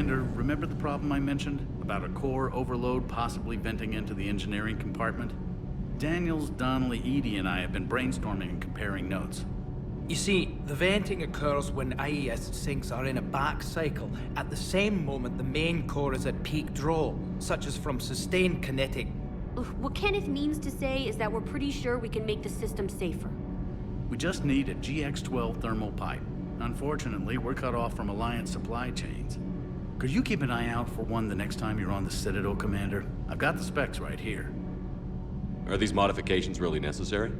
Commander, remember the problem I mentioned? About a core overload possibly venting into the engineering compartment? Daniels, Donnelly, Edie, and I have been brainstorming and comparing notes. You see, the venting occurs when IES sinks are in a back cycle, at the same moment the main core is at peak draw, such as from sustained kinetic. What Kenneth means to say is that we're pretty sure we can make the system safer. We just need a GX-12 thermal pipe. Unfortunately, we're cut off from Alliance supply chains. Could you keep an eye out for one the next time you're on the Citadel, Commander? I've got the specs right here. Are these modifications really necessary?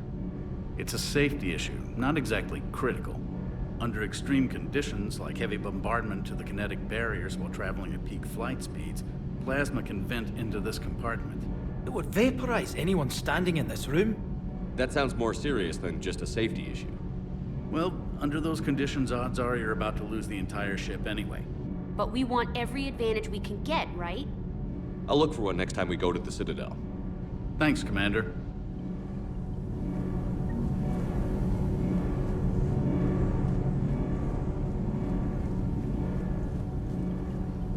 It's a safety issue, not exactly critical. Under extreme conditions, like heavy bombardment to the kinetic barriers while traveling at peak flight speeds, plasma can vent into this compartment. It would vaporize anyone standing in this room. That sounds more serious than just a safety issue. Well, under those conditions, odds are you're about to lose the entire ship anyway. But we want every advantage we can get, right? I'll look for one next time we go to the Citadel. Thanks, Commander.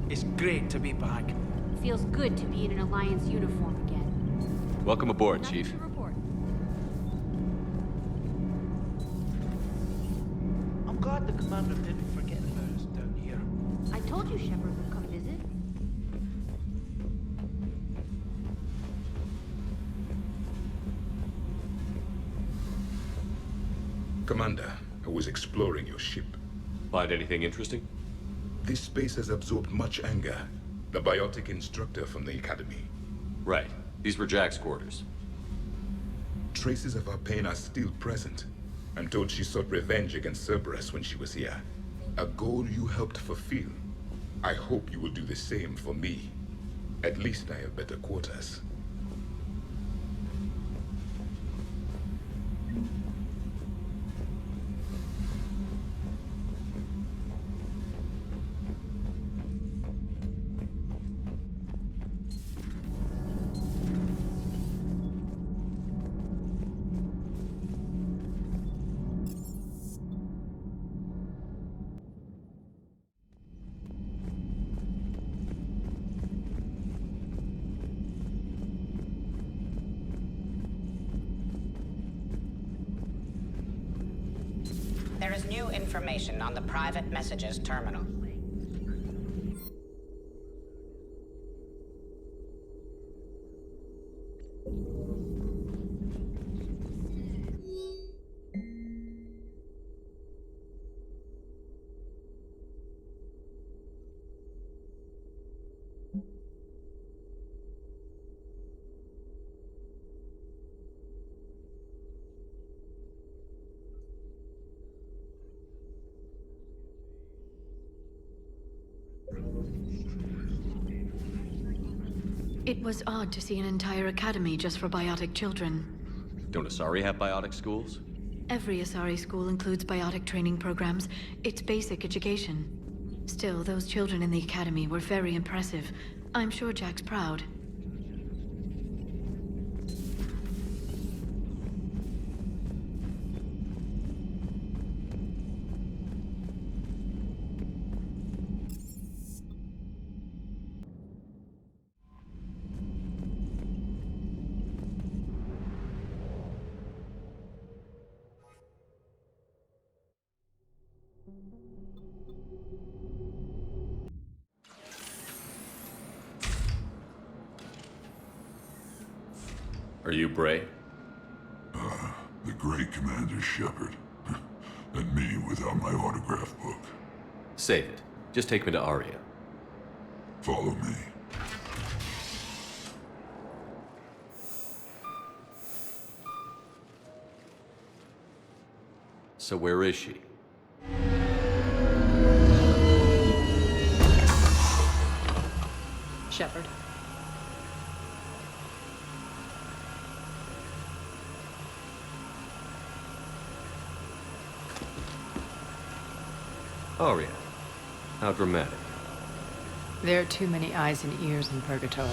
It's great to be back. Feels good to be in an Alliance uniform again. Welcome aboard, Nothing Chief. to report. I'm glad the commander didn't forget about us down here. I told you Shepard would come visit. Commander, I was exploring your ship. Find anything interesting? This space has absorbed much anger. The biotic instructor from the Academy. Right. These were Jack's quarters. Traces of her pain are still present. I'm told she sought revenge against Cerberus when she was here. A goal you helped fulfill. I hope you will do the same for me. At least I have better quarters. There is new information on the private messages terminal. It was odd to see an entire academy just for biotic children. Don't Asaria have biotic schools? Every Asari school includes biotic training programs. It's basic education. Still, those children in the academy were very impressive. I'm sure Jack's proud. Are you Bray? The great Commander Shepard. And me without my autograph book. Save it. Just take me to Aria. Follow me. So where is she? Shepard. Aria. How dramatic. There are too many eyes and ears in Purgatory.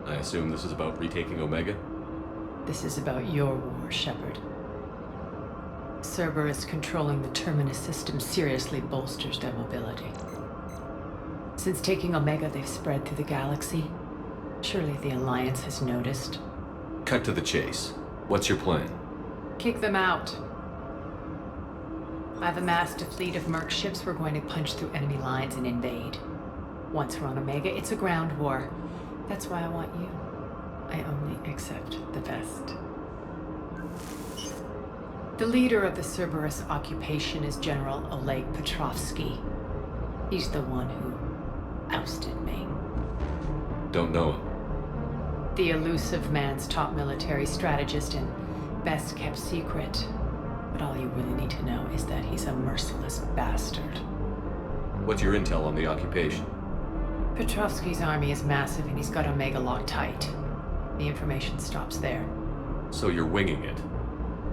I assume this is about retaking Omega? This is about your war, Shepard. Cerberus controlling the Terminus system seriously bolsters their mobility. Since taking Omega, they've spread through the galaxy. Surely the Alliance has noticed. Cut to the chase. What's your plan? Kick them out. I've amassed a fleet of merc ships. We're going to punch through enemy lines and invade. Once we're on Omega, it's a ground war. That's why I want you. I only accept the best. The leader of the Cerberus occupation is General Oleg Petrovsky. He's the one who ousted me. Don't know him. The elusive man's top military strategist and best kept secret. But all you really need to know is that he's a merciless bastard. What's your intel on the occupation? Petrovsky's army is massive and he's got Omega locked tight. The information stops there. So you're winging it?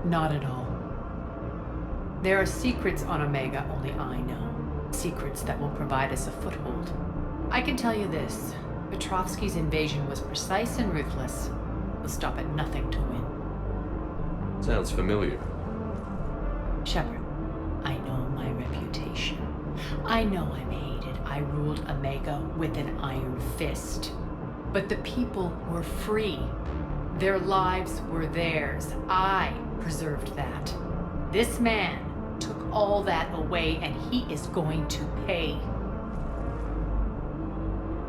Not at all. There are secrets on Omega only I know. Secrets that will provide us a foothold. I can tell you this. Petrovsky's invasion was precise and ruthless. He'll stop at nothing to win. Sounds familiar. Shepard, I know my reputation. I know I'm hated. I ruled Omega with an iron fist. But the people were free. Their lives were theirs. I preserved that. This man took all that away, and he is going to pay.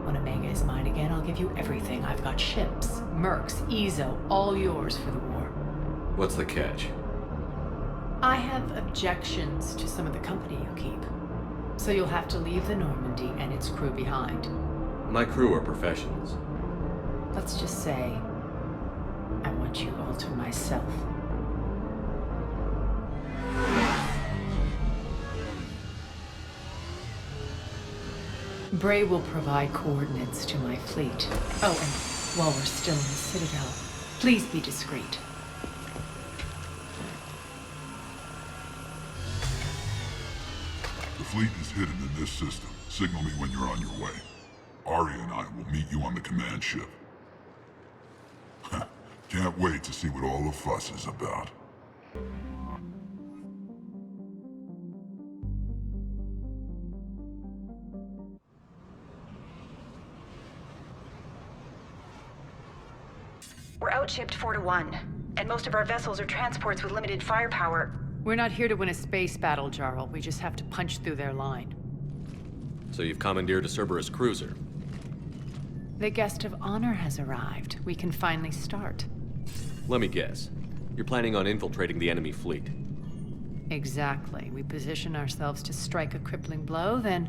When Omega is mine again, I'll give you everything. I've got ships, mercs, Ezo, all yours for the war. What's the catch? I have objections to some of the company you keep. So you'll have to leave the Normandy and its crew behind. My crew are professionals. Let's just say, I want you all to myself. Bray will provide coordinates to my fleet. Oh, and while we're still in the Citadel, please be discreet. The fleet is hidden in this system. Signal me when you're on your way. Aria and I will meet you on the command ship. Can't wait to see what all the fuss is about. We're outshipped 4-1, and most of our vessels are transports with limited firepower. We're not here to win a space battle, Jarl. We just have to punch through their line. So you've commandeered a Cerberus cruiser? The guest of honor has arrived. We can finally start. Let me guess. You're planning on infiltrating the enemy fleet? Exactly. We position ourselves to strike a crippling blow, then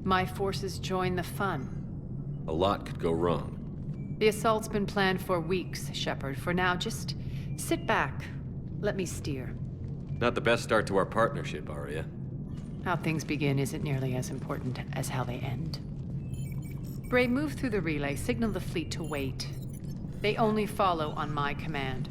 my forces join the fun. A lot could go wrong. The assault's been planned for weeks, Shepard. For now, just sit back. Let me steer. Not the best start to our partnership, Aria. How things begin isn't nearly as important as how they end. Bray, move through the relay. Signal the fleet to wait. They only follow on my command.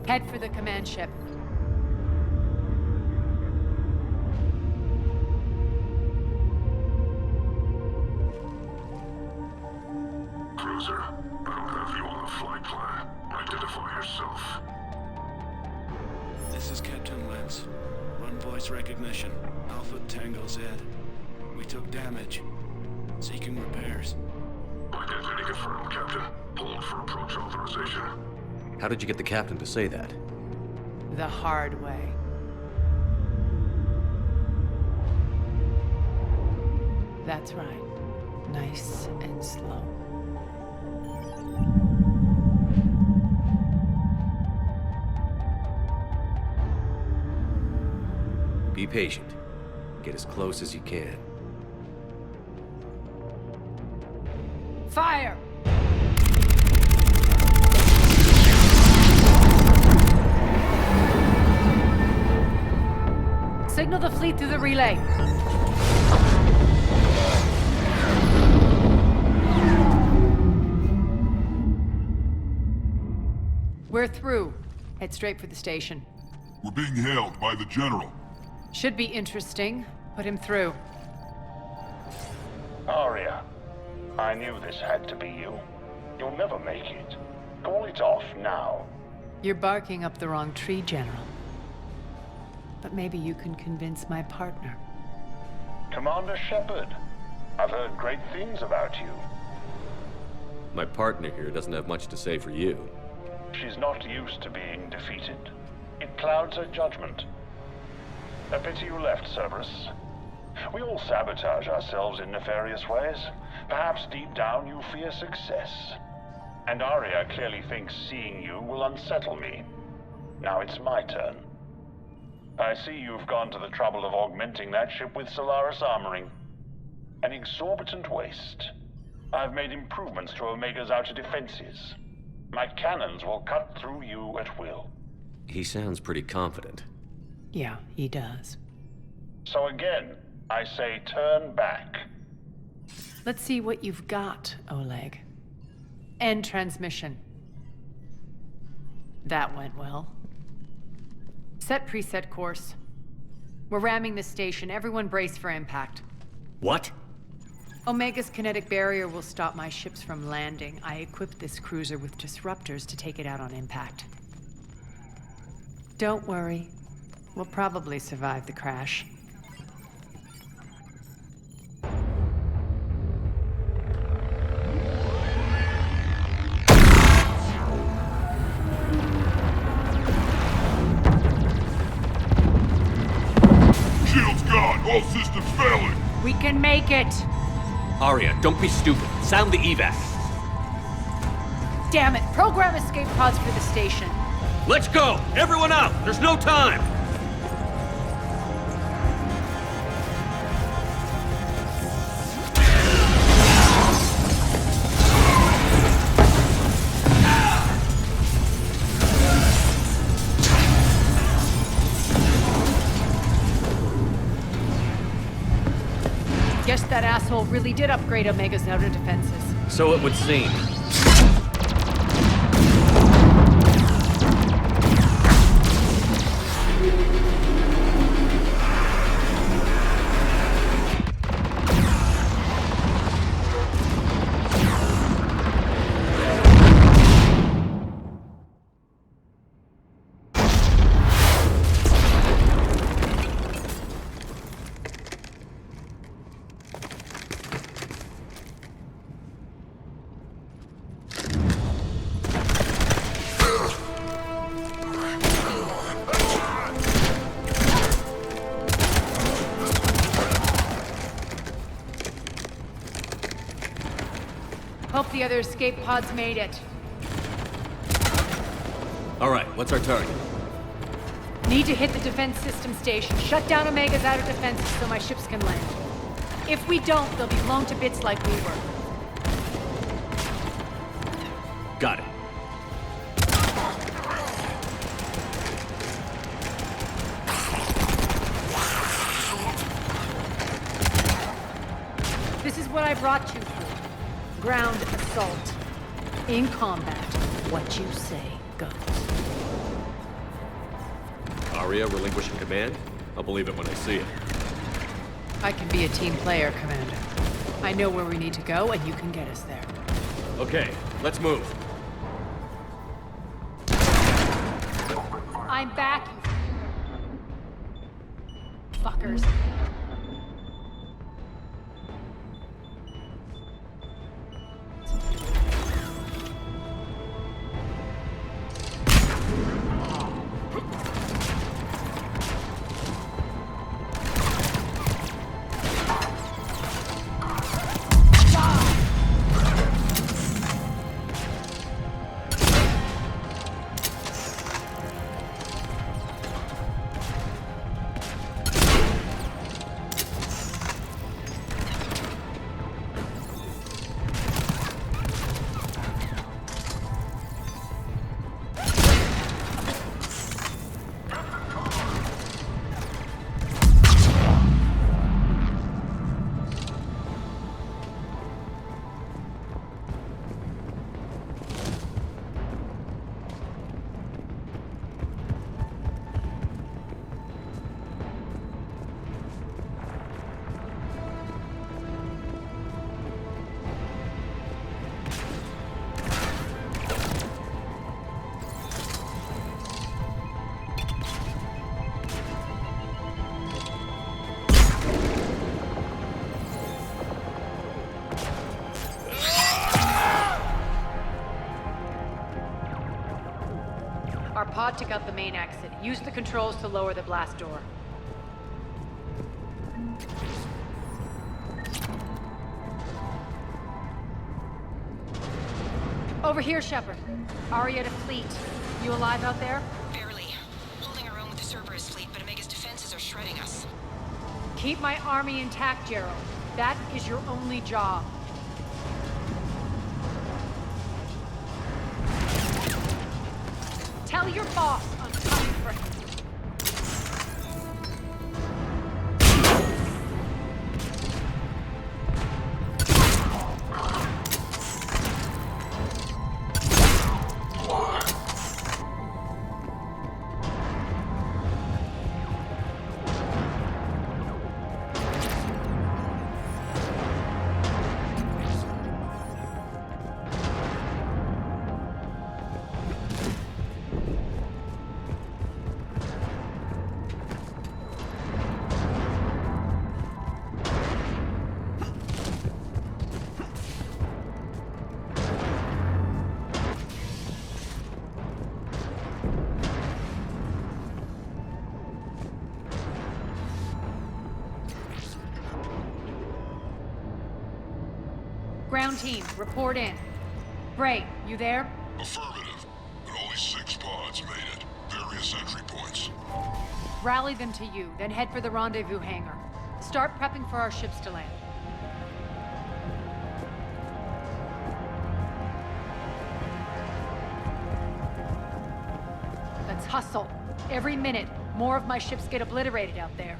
Head for the command ship. Cruiser, I don't have you on the flight plan. Identify yourself. This is Captain Lentz. Run voice recognition. Alpha Tango Z. We took damage. Seeking repairs. Identity confirmed, Captain. Hold for approach authorization. How did you get the captain to say that? The hard way. That's right. Nice and slow. Be patient. Get as close as you can. Fire! Signal the fleet through the relay. We're through. Head straight for the station. We're being hailed by the General. Should be interesting. Put him through. Aria, I knew this had to be you. You'll never make it. Call it off now. You're barking up the wrong tree, General. But maybe you can convince my partner. Commander Shepard, I've heard great things about you. My partner here doesn't have much to say for you. She's not used to being defeated. It clouds her judgment. A pity you left, Cerberus. We all sabotage ourselves in nefarious ways. Perhaps deep down you fear success. And Aria clearly thinks seeing you will unsettle me. Now it's my turn. I see you've gone to the trouble of augmenting that ship with Solaris armoring. An exorbitant waste. I've made improvements to Omega's outer defenses. My cannons will cut through you at will. He sounds pretty confident. Yeah, he does. So again, I say turn back. Let's see what you've got, Oleg. End transmission. That went well. Set preset course. We're ramming the station. Everyone brace for impact. What? Omega's kinetic barrier will stop my ships from landing. I equipped this cruiser with disruptors to take it out on impact. Don't worry. We'll probably survive the crash. Shield's gone! All systems failing! We can make it! Aria, don't be stupid. Sound the evac. Damn it! Program escape pods for the station. Let's go! Everyone out! There's no time! Guess that asshole really did upgrade Omega's outer defenses. So it would seem. Hope the other escape pods made it. All right, what's our target? Need to hit the defense system station. Shut down Omega's outer defenses so my ships can land. If we don't, they'll be blown to bits like we were. Got it. This is what I brought you for. Ground assault. In combat, what you say goes. Aria relinquishing command? I'll believe it when I see it. I can be a team player, Commander. I know where we need to go, and you can get us there. Okay, let's move. I'm back, you fuckers. Our pod took out the main exit. Use the controls to lower the blast door. Over here, Shepard. Aria to fleet. You alive out there? Barely. Holding our own with the Cerberus fleet, but Omega's defenses are shredding us. Keep my army intact, Gerald. That is your only job. Tell your boss I'm coming for him. Ground team, report in. Bray, you there? Affirmative, but only 6 pods made it. Various entry points. Rally them to you, then head for the rendezvous hangar. Start prepping for our ships to land. Let's hustle. Every minute, more of my ships get obliterated out there.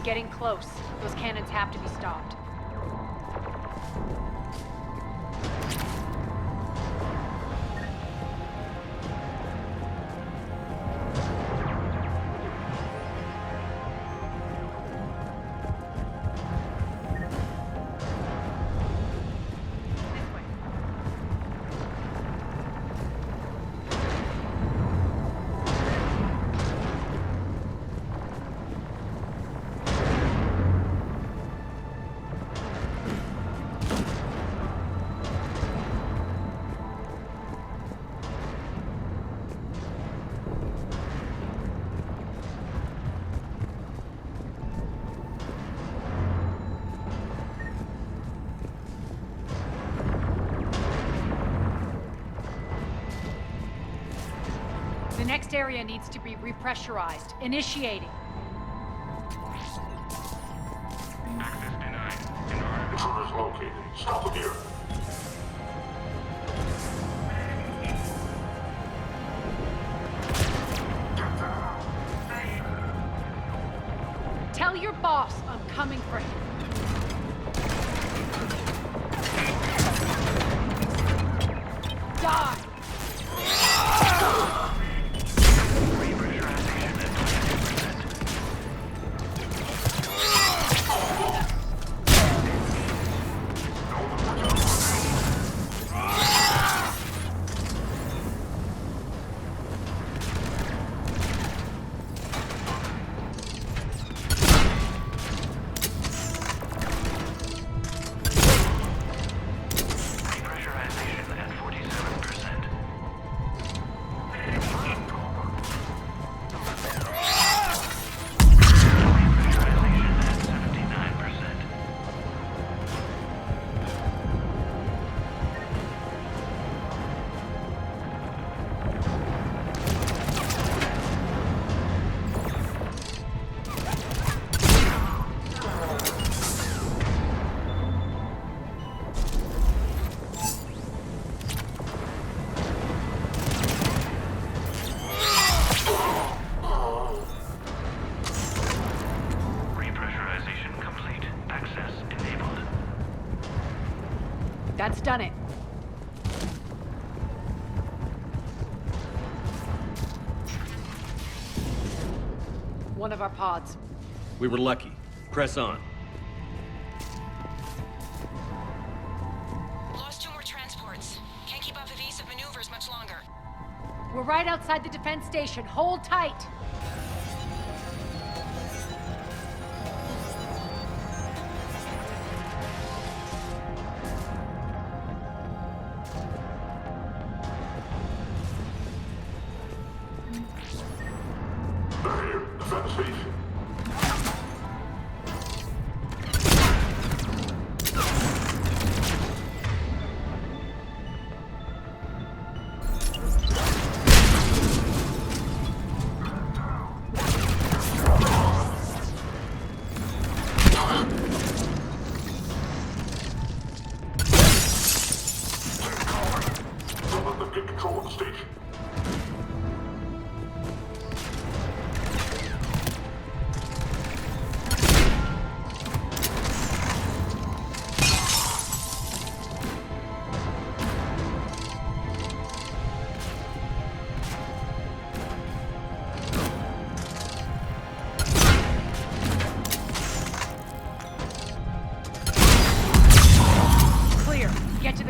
Getting close. Those cannons have to be stopped. The next area needs to be repressurized. Initiating. Access denied. Intruders located. Stop here. Tell your boss I'm coming for him. Die! That's done it. One of our pods. We were lucky. Press on. Lost 2 more transports. Can't keep up evasive maneuvers much longer. We're right outside the defense station. Hold tight.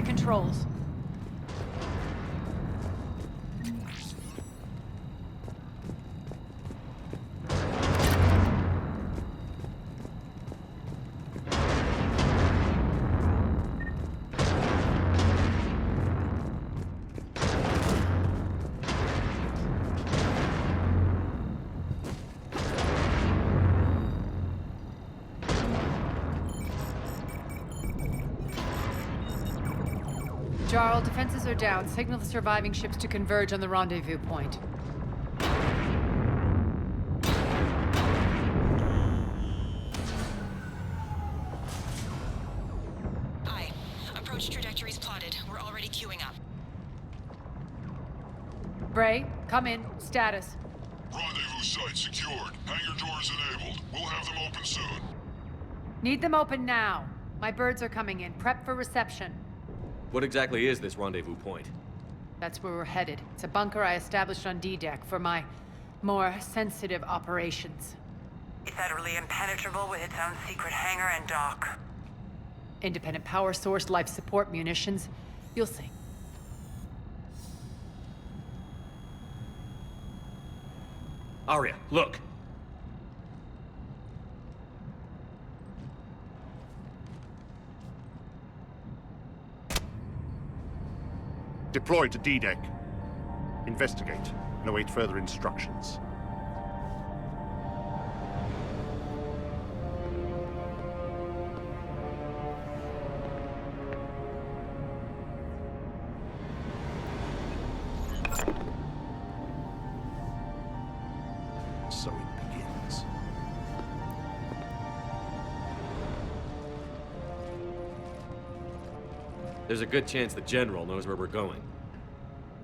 Controls. Jarl, defenses are down. Signal the surviving ships to converge on the rendezvous point. Aye. Approach trajectories plotted. We're already queuing up. Bray, come in. Status. Rendezvous site secured. Hangar doors enabled. We'll have them open soon. Need them open now. My birds are coming in. Prep for reception. What exactly is this rendezvous point? That's where we're headed. It's a bunker I established on D-Deck for my more sensitive operations. It's utterly impenetrable with its own secret hangar and dock. Independent power source, life support, munitions. You'll see. Aria, look! Deploy to D-Deck. Investigate and await further instructions. So it begins. There's a good chance the General knows where we're going.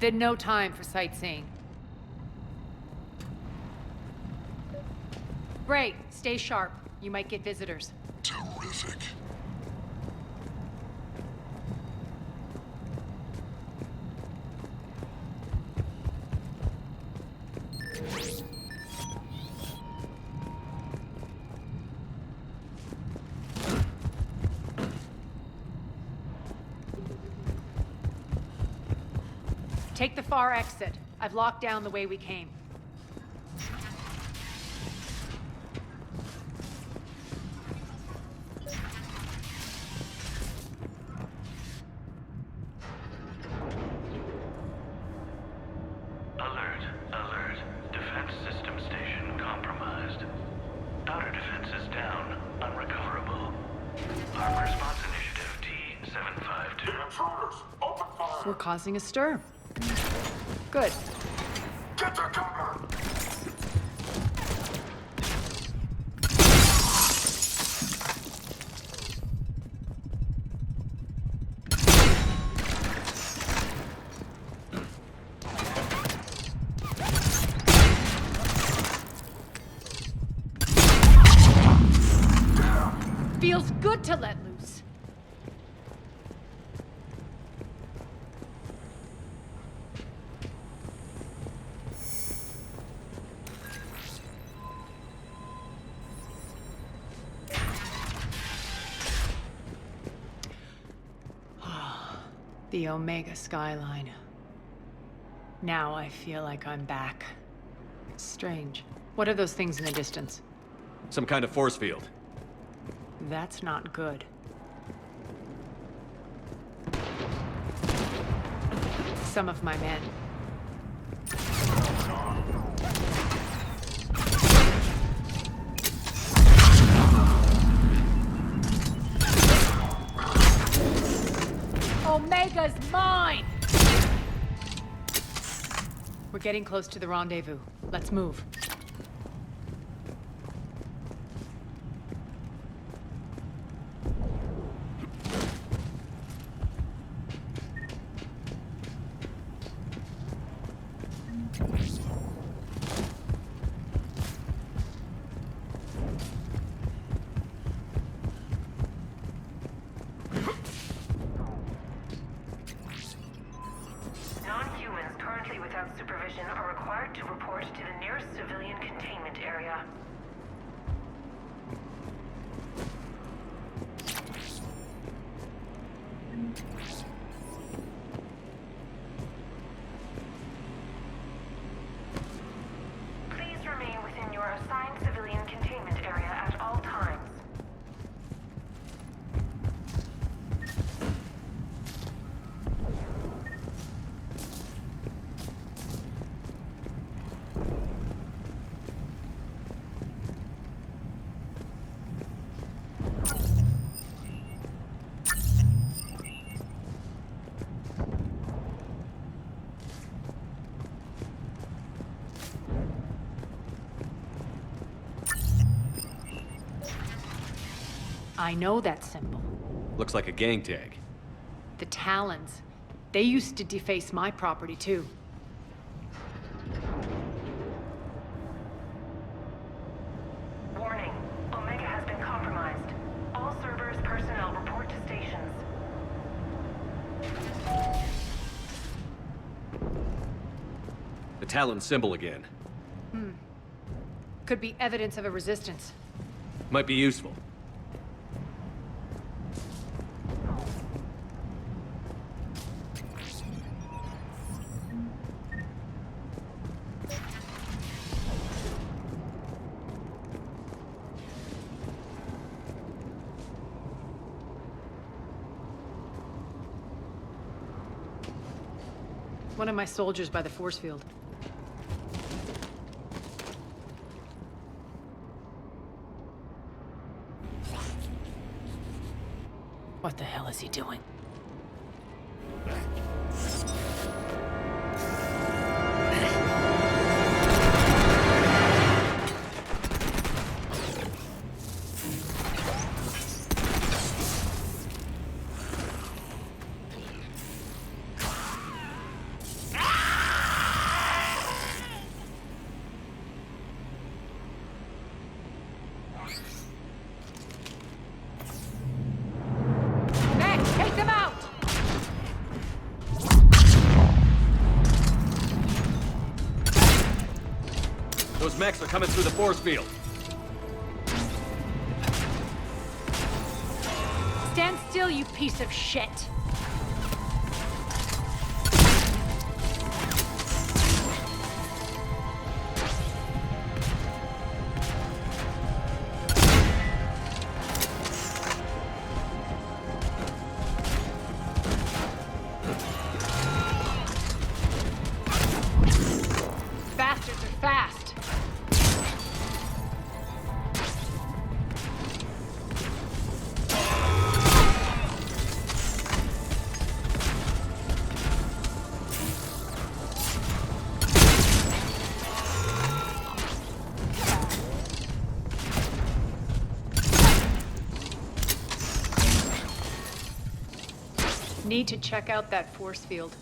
Then no time for sightseeing. Bray, stay sharp. You might get visitors. Terrific. Take the far exit. I've locked down the way we came. Alert, alert. Defense system station compromised. Outer defenses down, unrecoverable. Armed response initiative T-752. Intruders! Open fire! We're causing a stir. Good. Get the cover! Feels good to let loose. The Omega skyline. Now I feel like I'm back. It's strange. What are those things in the distance? Some kind of force field. That's not good. Some of my men. Omega's mine! We're getting close to the rendezvous. Let's move. Non-humans currently without supervision are required to report to the nearest civilian containment area. Please remain within your assigned civilian containment area at all times. I know that symbol. Looks like a gang tag. The Talons. They used to deface my property, too. Warning. Omega has been compromised. All Cerberus personnel report to stations. The Talon symbol again. Could be evidence of a resistance. Might be useful. One of my soldiers by the force field. What the hell is he doing? Those mechs are coming through the force field. Stand still, you piece of shit! Bastards are fast! Need to check out that force field.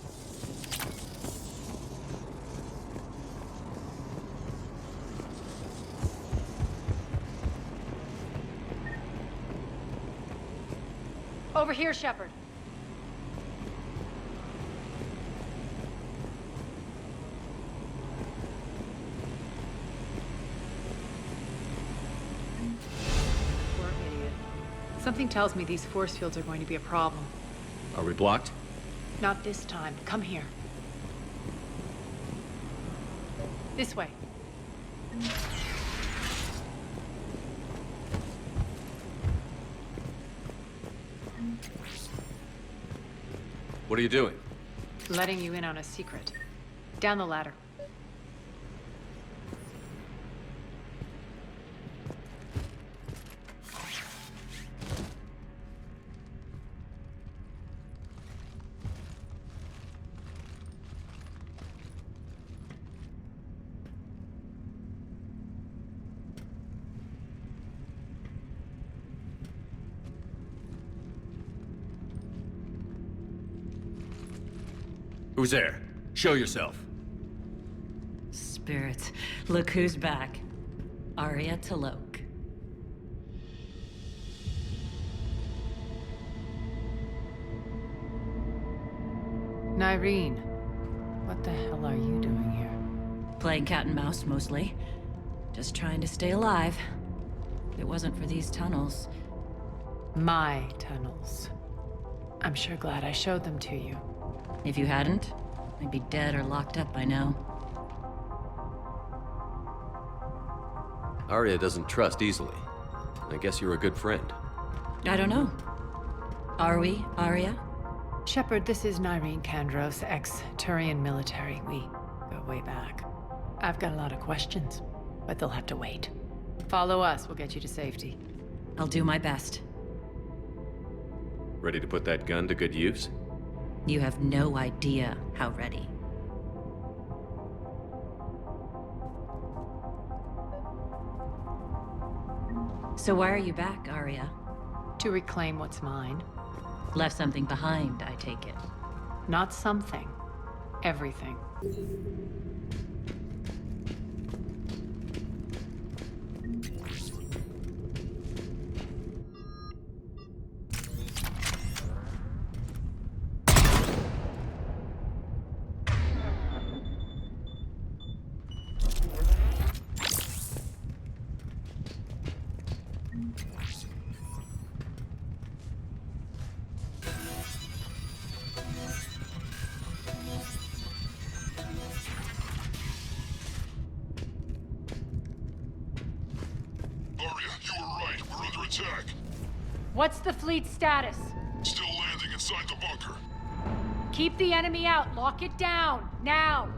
Over here, Shepard. Poor idiot. Something tells me these force fields are going to be a problem. Are we blocked? Not this time. Come here. This way. What are you doing? Letting you in on a secret. Down the ladder. Who's there? Show yourself. Spirits, look who's back. Aria Tlok. Nyreen, what the hell are you doing here? Playing cat and mouse, mostly. Just trying to stay alive. If it wasn't for these tunnels. My tunnels. I'm sure glad I showed them to you. If you hadn't, I'd be dead or locked up by now. Aria doesn't trust easily. I guess you're a good friend. I don't know. Are we, Aria? Shepard, this is Nyreen Kandros, ex-Turian military. We go way back. I've got a lot of questions, but they'll have to wait. Follow us, we'll get you to safety. I'll do my best. Ready to put that gun to good use? You have no idea how ready. So why are you back, Aria? To reclaim what's mine. Left something behind, I take it. Not something. Everything. What's the fleet's status? Still landing inside the bunker. Keep the enemy out. Lock it down. Now!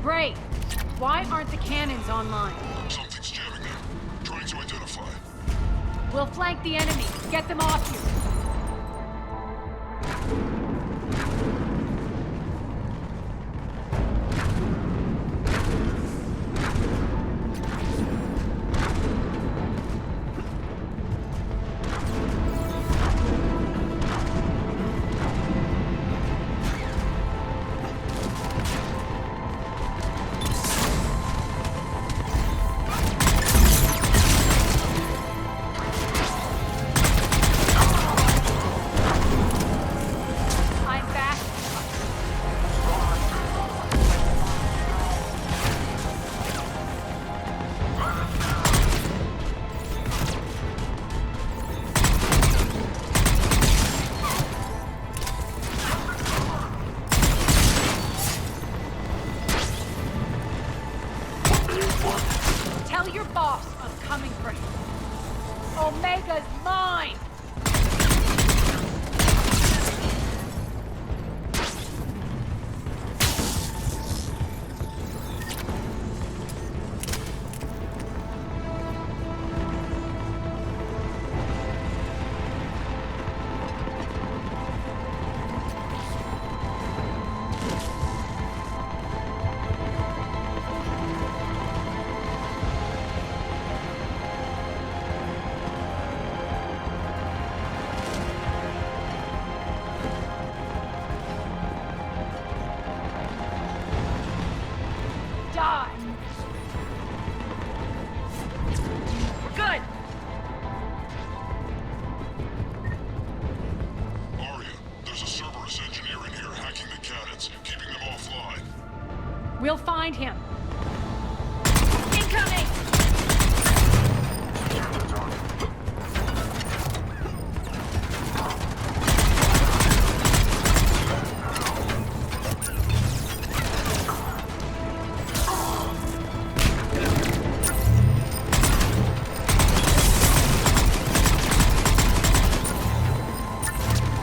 Great. Why aren't the cannons online? Something's jamming them. Trying to identify. We'll flank the enemy. Get them off you. We'll find him. Incoming!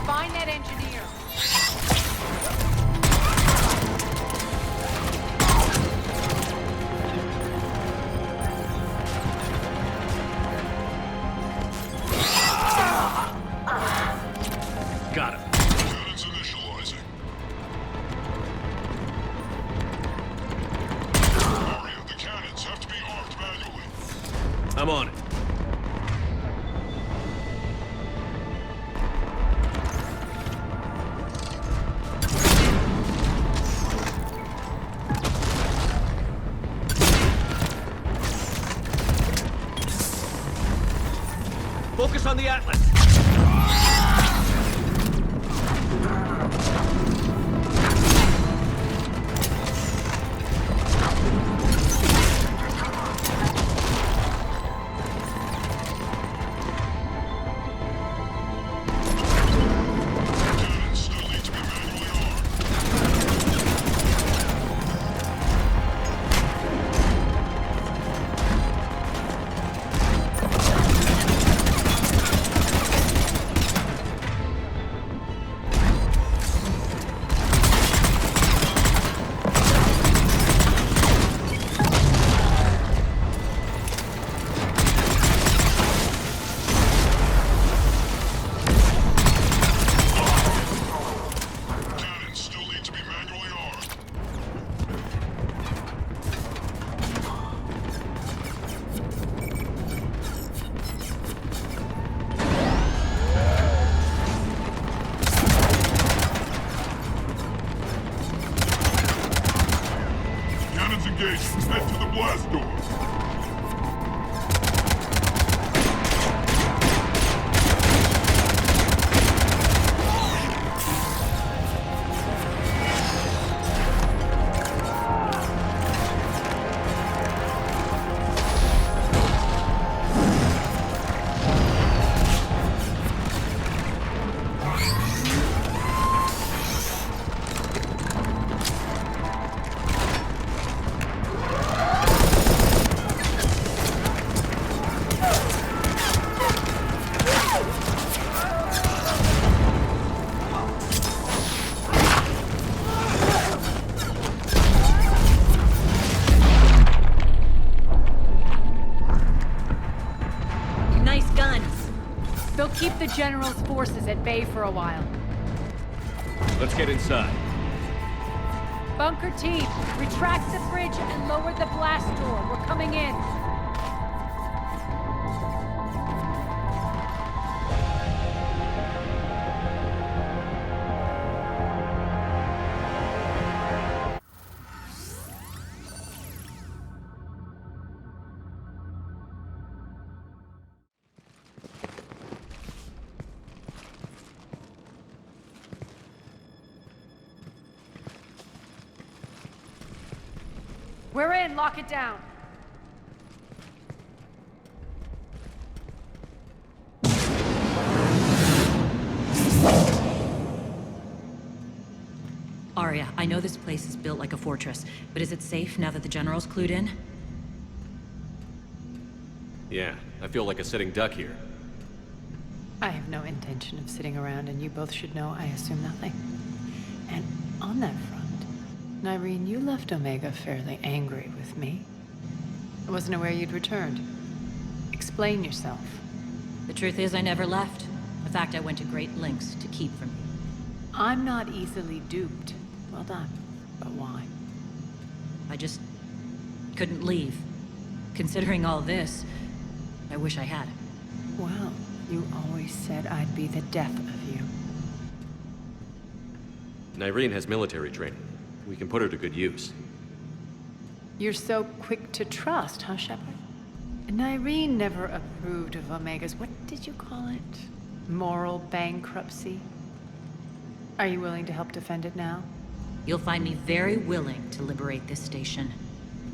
Find that engineer. Got him. Cannons initializing. Aria, the cannons have to be armed manually. I'm on it. Focus on the Atlas. Cannons still need to be manually armed. Cannons still need to be manually armed. Cannons engaged. Head to the blast door. Nice guns. They'll keep the General's forces at bay for a while. Let's get inside. Bunker team, retract the bridge and lower the blast door. We're coming in. We're in. Lock it down. Aria, I know this place is built like a fortress, but is it safe now that the General's clued in? Yeah, I feel like a sitting duck here. I have no intention of sitting around, and you both should know I assume nothing. And on that front, Nyreen, you left Omega fairly angry with me. I wasn't aware you'd returned. Explain yourself. The truth is, I never left. In fact, I went to great lengths to keep from you. I'm not easily duped. Well done. But why? I just couldn't leave. Considering all this, I wish I had. Well, you always said I'd be the death of you. Nyreen has military training. We can put her to good use. You're so quick to trust, huh, Shepard? Nyreen never approved of Omega's, what did you call it? Moral bankruptcy? Are you willing to help defend it now? You'll find me very willing to liberate this station.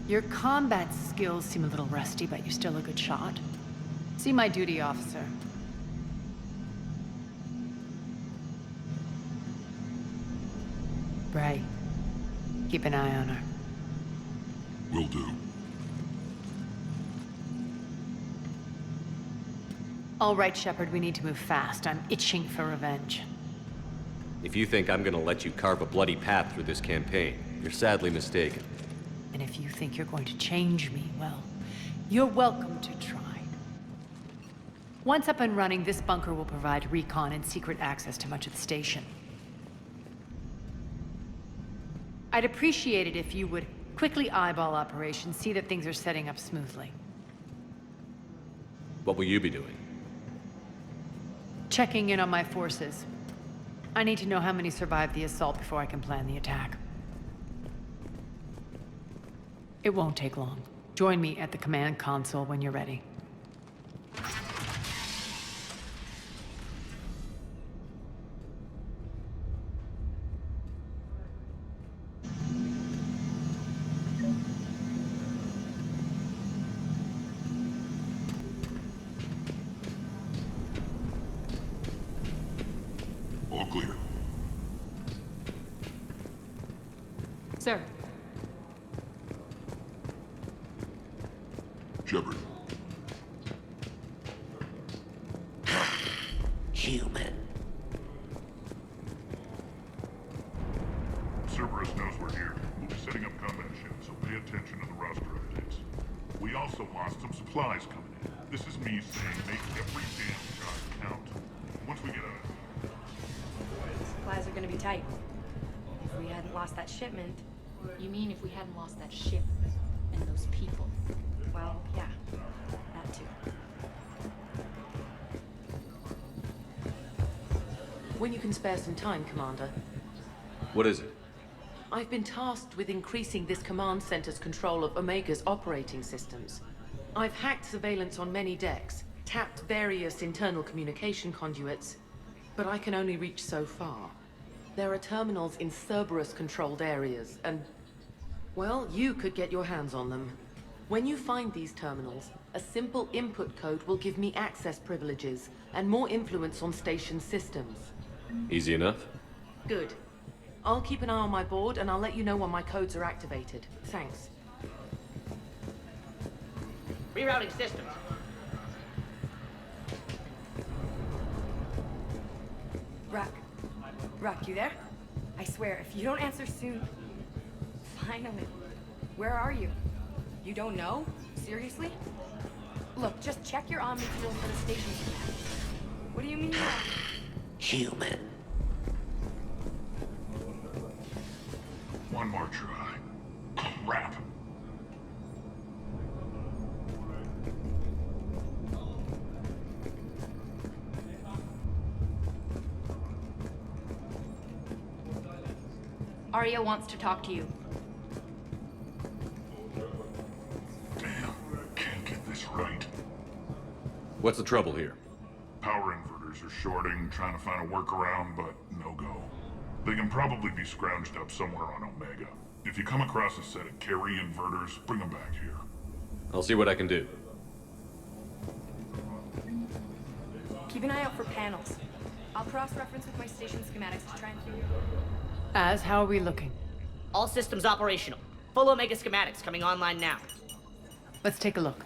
Your combat skills seem a little rusty, but you're still a good shot. See my duty officer. Bray, keep an eye on her. Will do. All right, Shepard, we need to move fast. I'm itching for revenge. If you think I'm gonna let you carve a bloody path through this campaign, you're sadly mistaken. And if you think you're going to change me, well, you're welcome to try. Once up and running, this bunker will provide recon and secret access to much of the station. I'd appreciate it if you would quickly eyeball operations, see that things are setting up smoothly. What will you be doing? Checking in on my forces. I need to know how many survived the assault before I can plan the attack. It won't take long. Join me at the command console when you're ready. All clear. Sir. Shepard. Human. Cerberus knows we're here. We'll be setting up combat ships, so pay attention to the roster updates. We also lost some supplies coming in. This is me saying make every damn shot count. Once we get out of here. Supplies are gonna be tight. If we hadn't lost that shipment... You mean if we hadn't lost that ship and those people? Well, yeah. That too. When you can spare some time, Commander. What is it? I've been tasked with increasing this command center's control of Omega's operating systems. I've hacked surveillance on many decks, tapped various internal communication conduits, but I can only reach so far. There are terminals in Cerberus-controlled areas, and... well, you could get your hands on them. When you find these terminals, a simple input code will give me access privileges and more influence on station systems. Easy enough? Good. I'll keep an eye on my board, and I'll let you know when my codes are activated. Thanks. Rerouting systems. Rock, you there? I swear, if you don't answer soon... Finally. Where are you? You don't know? Seriously? Look, just check your Omni fuel for the station command. What do you mean? Human. One more try. Crap. Aria wants to talk to you. Damn, can't get this right. What's the trouble here? Power inverters are shorting, trying to find a workaround, but no go. They can probably be scrounged up somewhere on Omega. If you come across a set of carry inverters, bring them back here. I'll see what I can do. Keep an eye out for panels. I'll cross-reference with my station schematics to try and figure... As, how are we looking? All systems operational. Full Omega schematics coming online now. Let's take a look.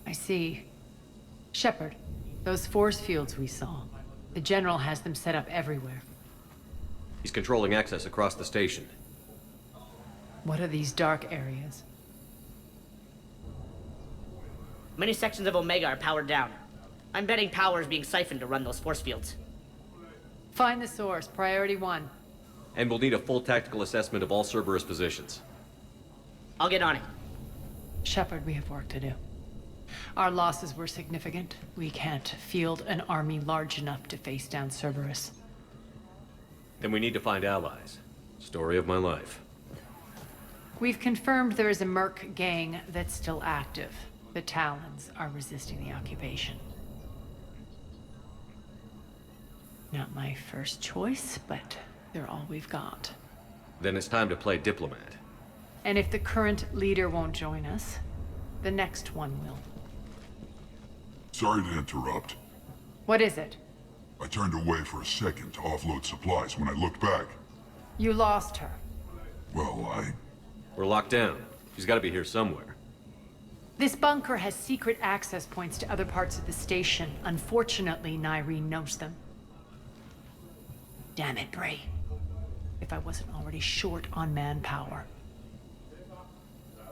I see. Shepard, those force fields we saw. The General has them set up everywhere. He's controlling access across the station. What are these dark areas? Many sections of Omega are powered down. I'm betting power is being siphoned to run those force fields. Find the source, priority 1. And we'll need a full tactical assessment of all Cerberus positions. I'll get on it. Shepard, we have work to do. Our losses were significant. We can't field an army large enough to face down Cerberus. Then we need to find allies. Story of my life. We've confirmed there is a Merc gang that's still active. The Talons are resisting the occupation. Not my first choice, but they're all we've got. Then it's time to play diplomat. And if the current leader won't join us, the next one will. Sorry to interrupt. What is it? I turned away for a second to offload supplies. When I looked back, You lost her. well, We're locked down. She's gotta be here somewhere. This bunker has secret access points to other parts of the station. Unfortunately, Nyreen knows them. Damn it, Bray. If I wasn't already short on manpower.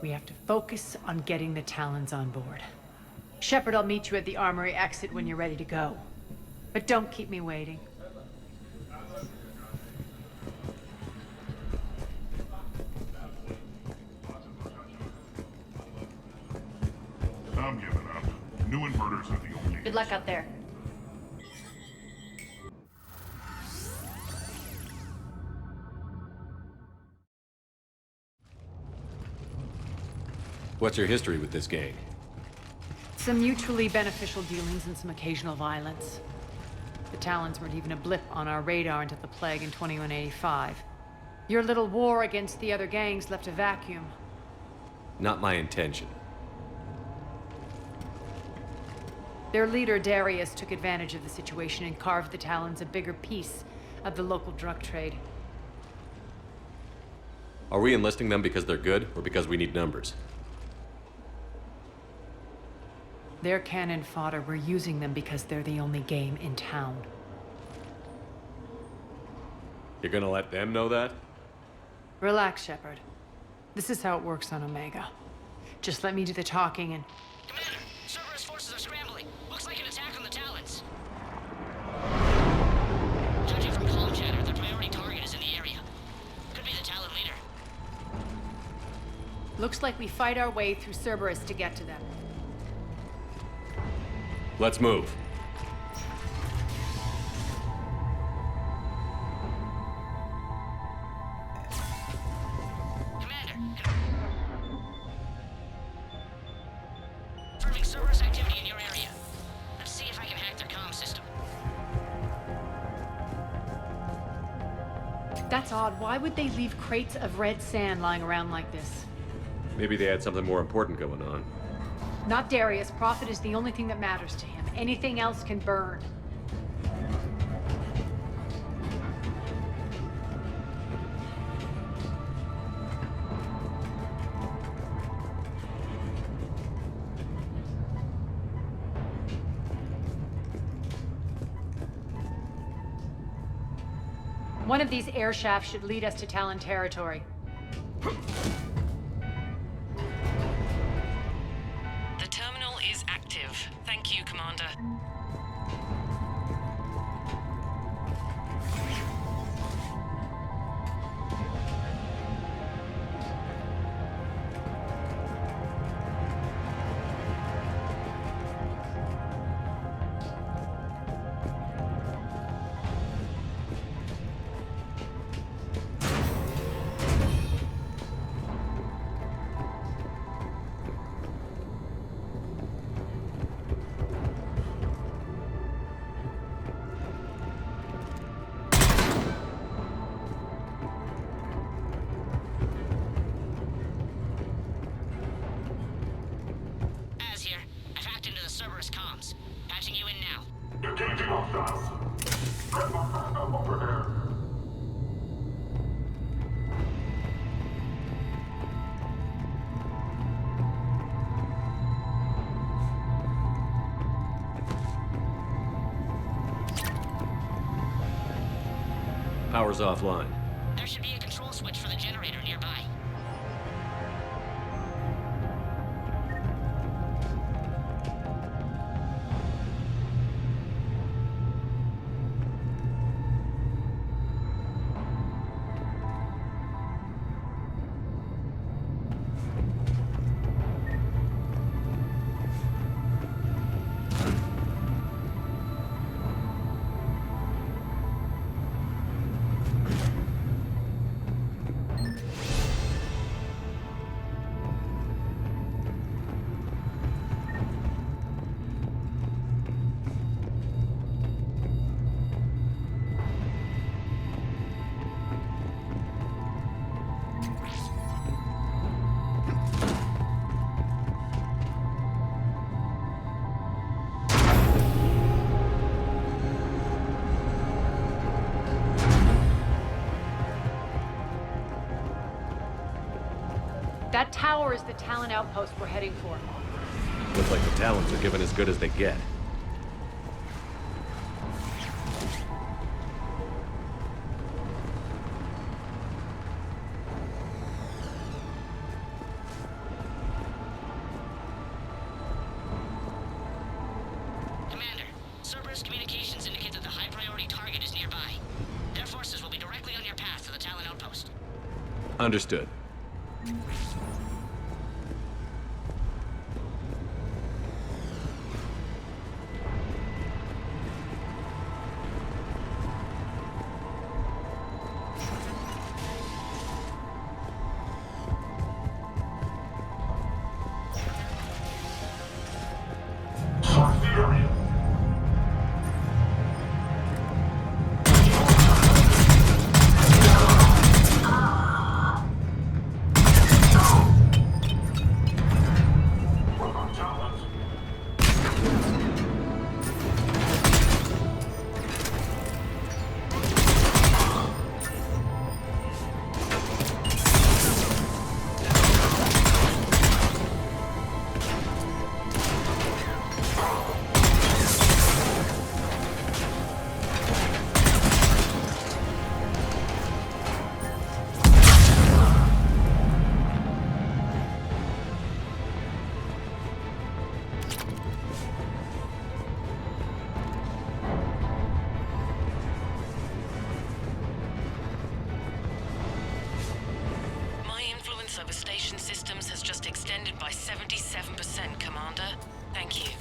We have to focus on getting the Talons on board. Shepard, I'll meet you at the armory exit when you're ready to go. But don't keep me waiting. I'm giving up. New inverters are the only... Good luck out there. What's your history with this gang? Some mutually beneficial dealings and some occasional violence. The Talons weren't even a blip on our radar until the plague in 2185. Your little war against the other gangs left a vacuum. Not my intention. Their leader, Darius, took advantage of the situation and carved the Talons a bigger piece of the local drug trade. Are we enlisting them because they're good, or because we need numbers? They're cannon fodder. We're using them because they're the only game in town. You're gonna let them know that? Relax, Shepard. This is how it works on Omega. Just let me do the talking and... Commander, Cerberus forces are scrambling. Looks like an attack on the Talons. Judging from comm chatter, their priority target is in the area. Could be the Talon leader. Looks like we fight our way through Cerberus to get to them. Let's move. Confirming Cerberus activity in your area. Let's see if I can hack their comm system. That's odd. Why would they leave crates of red sand lying around like this? Maybe they had something more important going on. Not Darius. Profit is the only thing that matters to him. Anything else can burn. One of these air shafts should lead us to Talon territory. The terminal is active. Thank you, Commander. Cerberus comms. Patching you in now. Engaging hostiles. Over there. Power's offline. There should be a control switch for the generator nearby. That tower is the Talon outpost we're heading for. Looks like the Talons are giving as good as they get. Commander, Cerberus communications indicate that the high-priority target is nearby. Their forces will be directly on your path to the Talon outpost. Understood. over station systems has just extended by 77%, Commander. Thank you.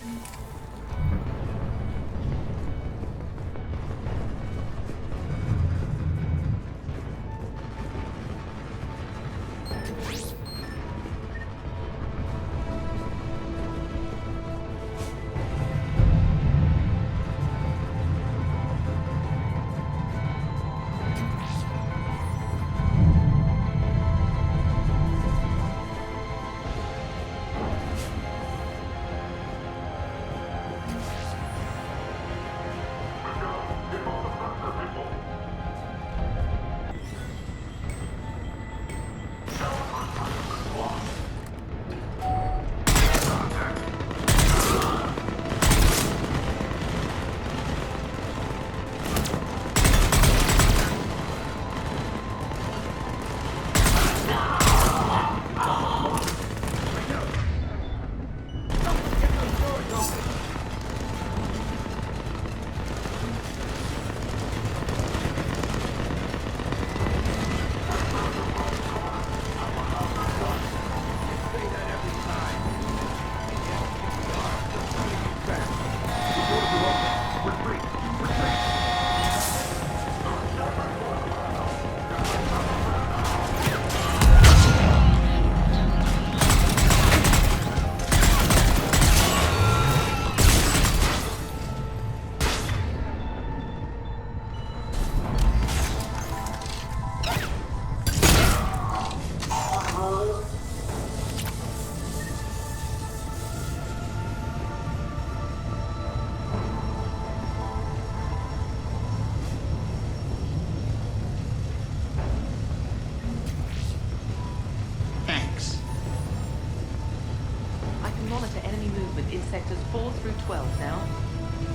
In sectors 4 through 12 now.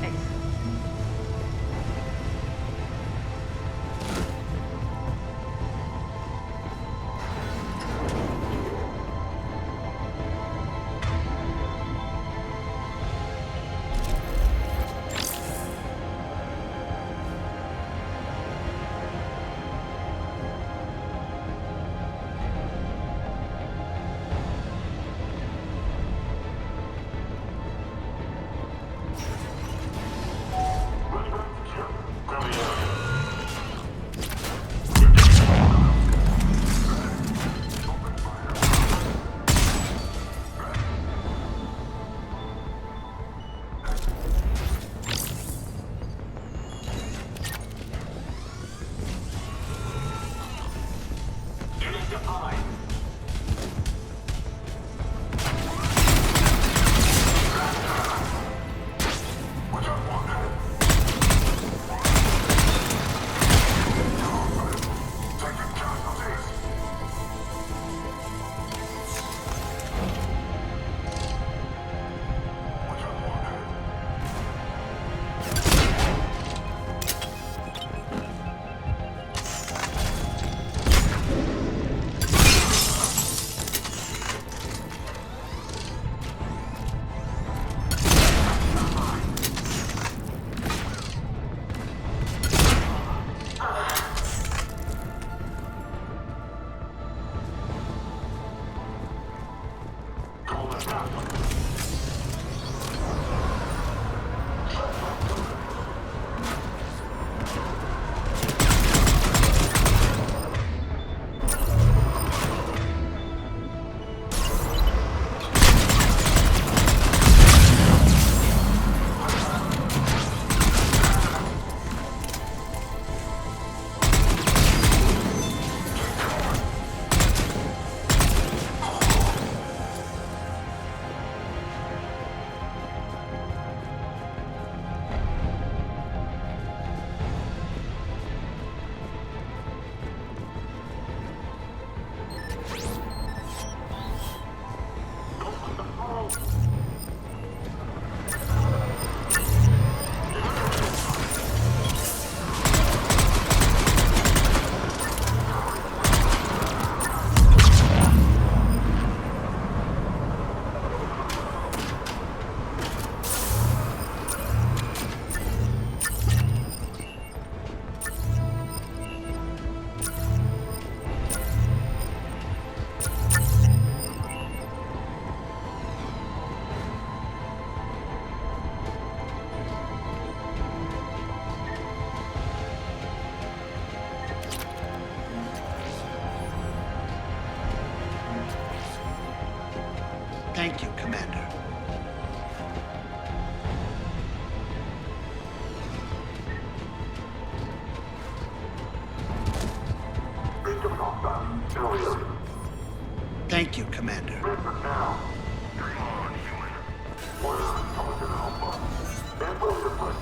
Excellent.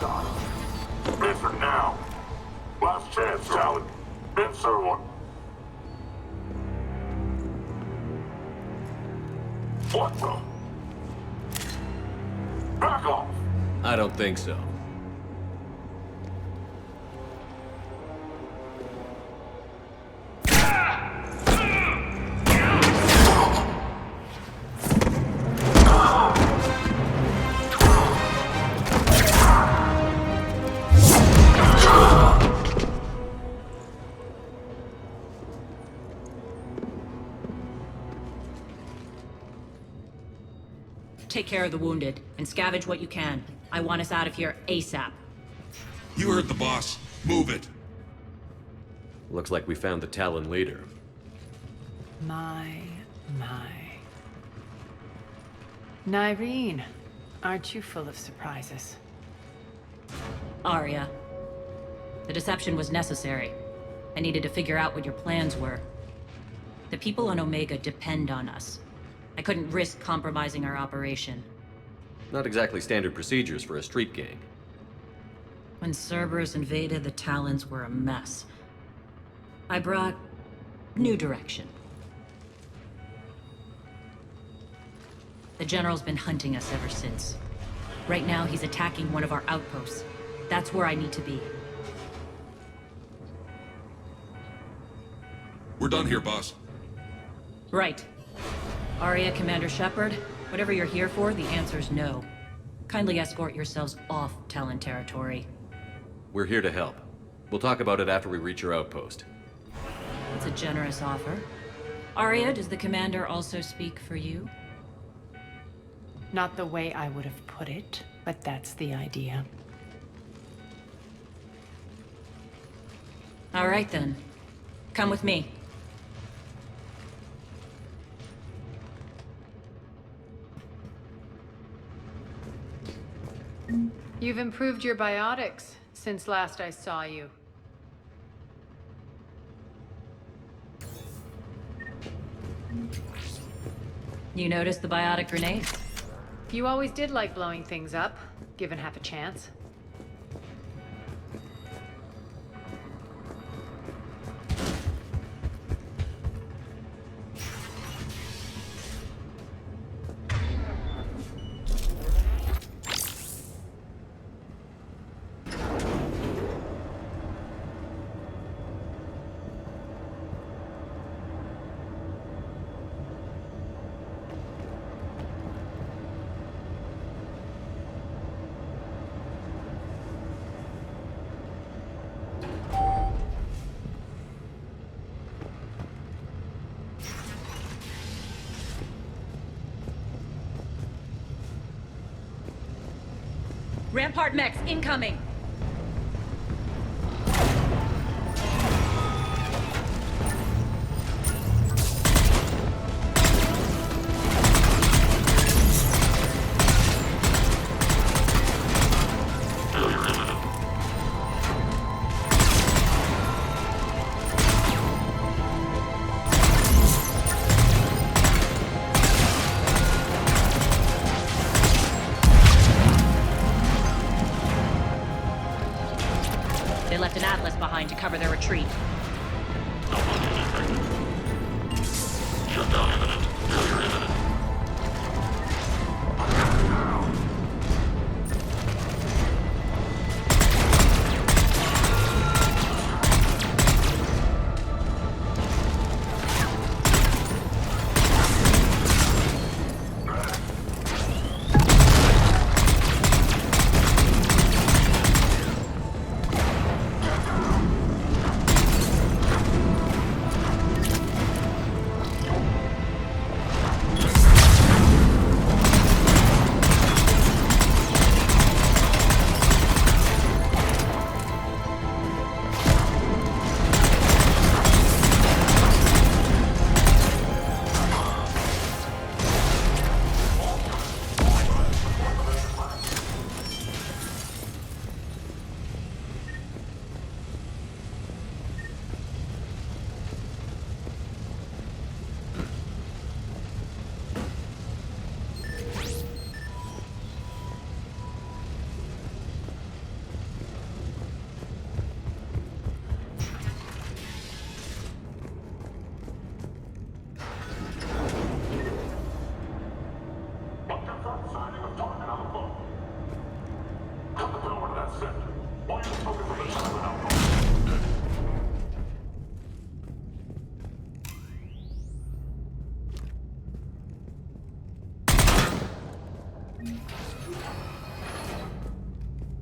Answer now. Last chance, Talon. Answer one. What the? Back off! I don't think so. Take care of the wounded, and scavenge what you can. I want us out of here ASAP. You heard the boss. Move it. Looks like we found the Talon leader. My. Nyreen, aren't you full of surprises? Aria. The deception was necessary. I needed to figure out what your plans were. The people on Omega depend on us. I couldn't risk compromising our operation. Not exactly standard procedures for a street gang. When Cerberus invaded, the Talons were a mess. I brought new direction. The General's been hunting us ever since. Right now, he's attacking one of our outposts. That's where I need to be. We're done here, boss. Right. Aria, Commander Shepard, whatever you're here for, the answer's no. Kindly escort yourselves off Talon territory. We're here to help. We'll talk about it after we reach your outpost. It's a generous offer. Aria, does the Commander also speak for you? Not the way I would have put it, but that's the idea. All right then. Come with me. You've improved your biotics since last I saw you. You noticed the biotic grenade? You always did like blowing things up, given half a chance. Rampart mechs incoming! They left an Atlas behind to cover their retreat. Shutdown imminent. Failure imminent.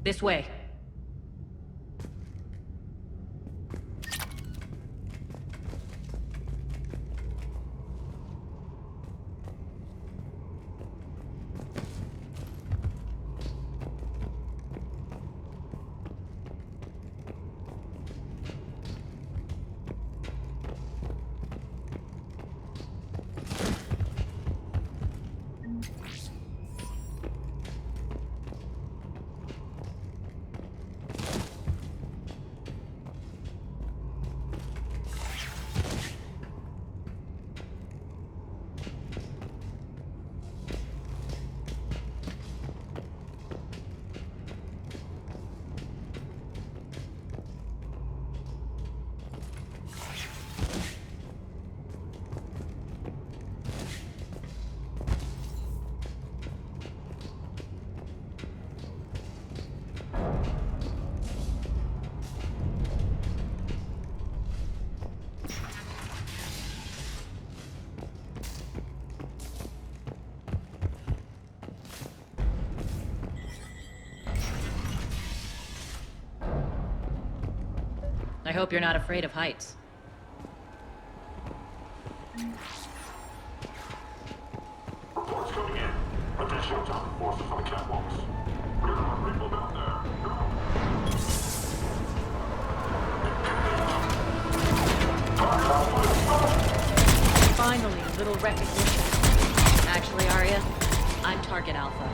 This way. I hope you're not afraid of heights. Reports coming in. Additional topic forces on the catwalks. There are people down there. Finally, a little recognition. Actually, Aria, I'm Target Alpha.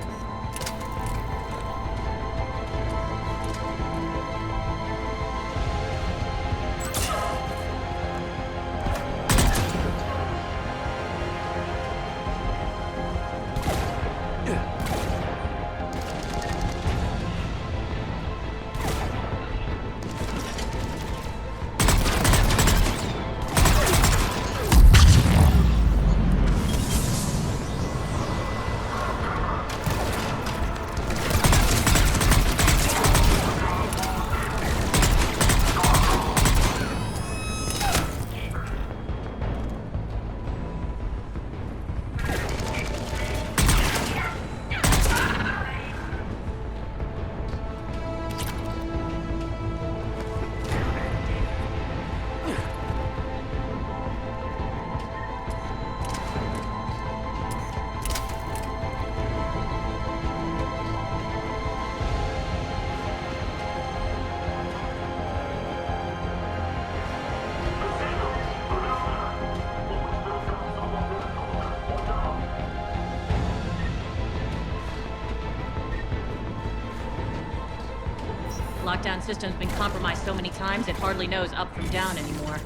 Lockdown system's been compromised so many times it hardly knows up from down anymore.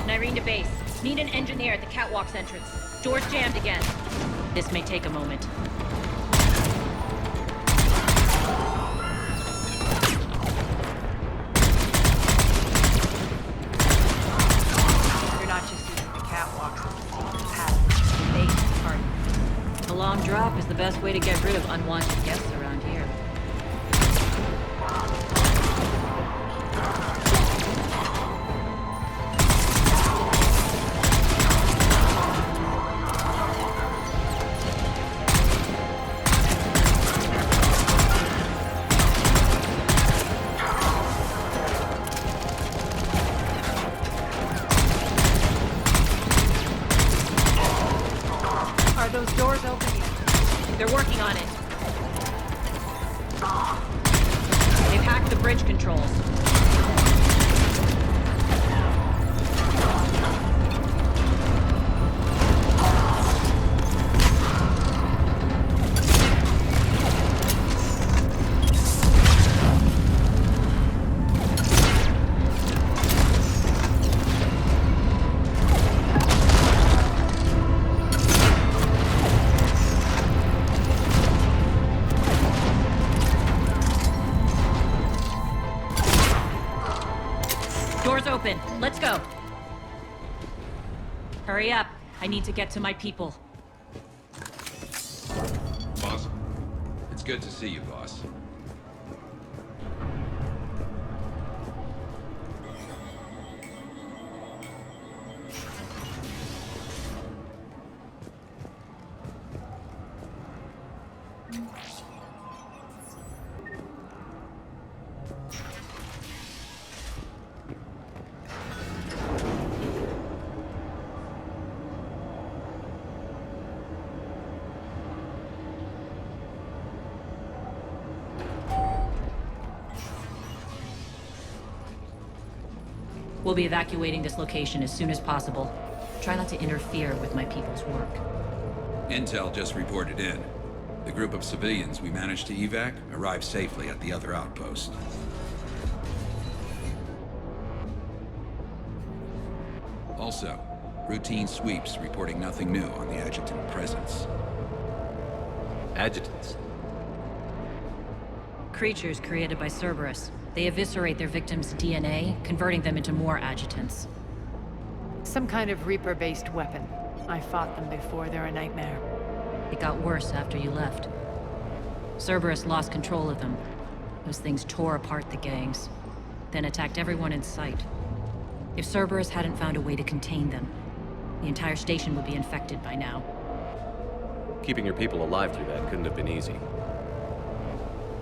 Nyrene to base. Need an engineer at the catwalk's entrance. Door's jammed again. This may take a moment. You're not just using the catwalks. They are. A long drop is the best way to get rid of unwanted guests around here. Are those doors open yet? They're working on it. They've hacked the bridge controls. Door's open. Let's go. Hurry up. I need to get to my people. Boss, it's good to see you, boss. We'll be evacuating this location as soon as possible. Try not to interfere with my people's work. Intel just reported in. The group of civilians we managed to evac arrived safely at the other outpost. Also, routine sweeps reporting nothing new on the adjutant presence. Adjutants? Creatures created by Cerberus. They eviscerate their victims' DNA, converting them into more adjutants. Some kind of Reaper-based weapon. I fought them before, they're a nightmare. It got worse after you left. Cerberus lost control of them. Those things tore apart the gangs, then attacked everyone in sight. If Cerberus hadn't found a way to contain them, the entire station would be infected by now. Keeping your people alive through that couldn't have been easy.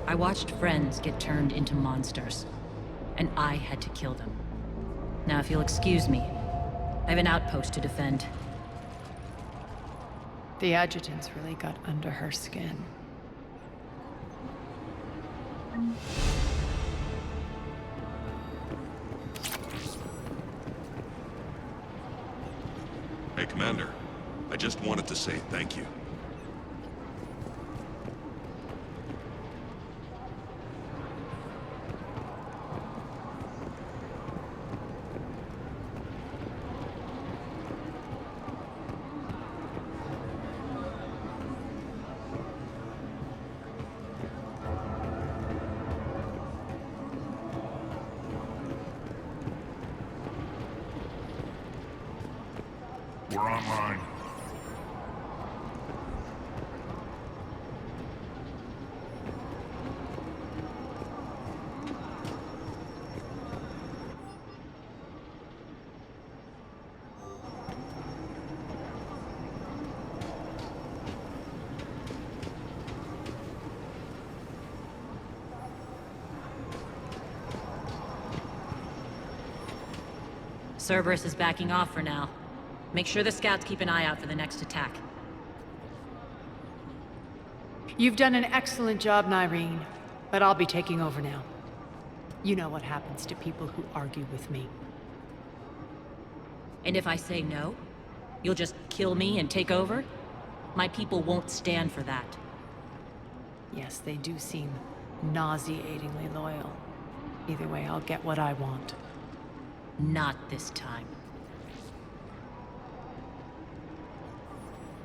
I watched friends get turned into monsters, and I had to kill them. Now, if you'll excuse me, I have an outpost to defend. The adjutants really got under her skin. Hey, Commander. I just wanted to say thank you. We're online. Cerberus is backing off for now. Make sure the scouts keep an eye out for the next attack. You've done an excellent job, Nyreen, but I'll be taking over now. You know what happens to people who argue with me. And if I say no, you'll just kill me and take over? My people won't stand for that. Yes, they do seem nauseatingly loyal. Either way, I'll get what I want. Not this time.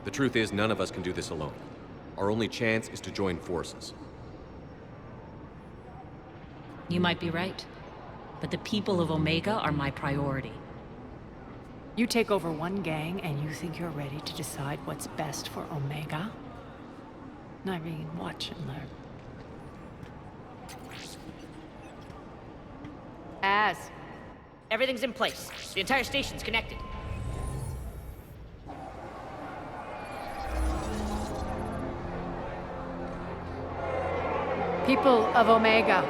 The truth is, none of us can do this alone. Our only chance is to join forces. You might be right, but the people of Omega are my priority. You take over one gang and you think you're ready to decide what's best for Omega? Nyreen, watch and learn. Everything's in place. The entire station's connected. People of Omega,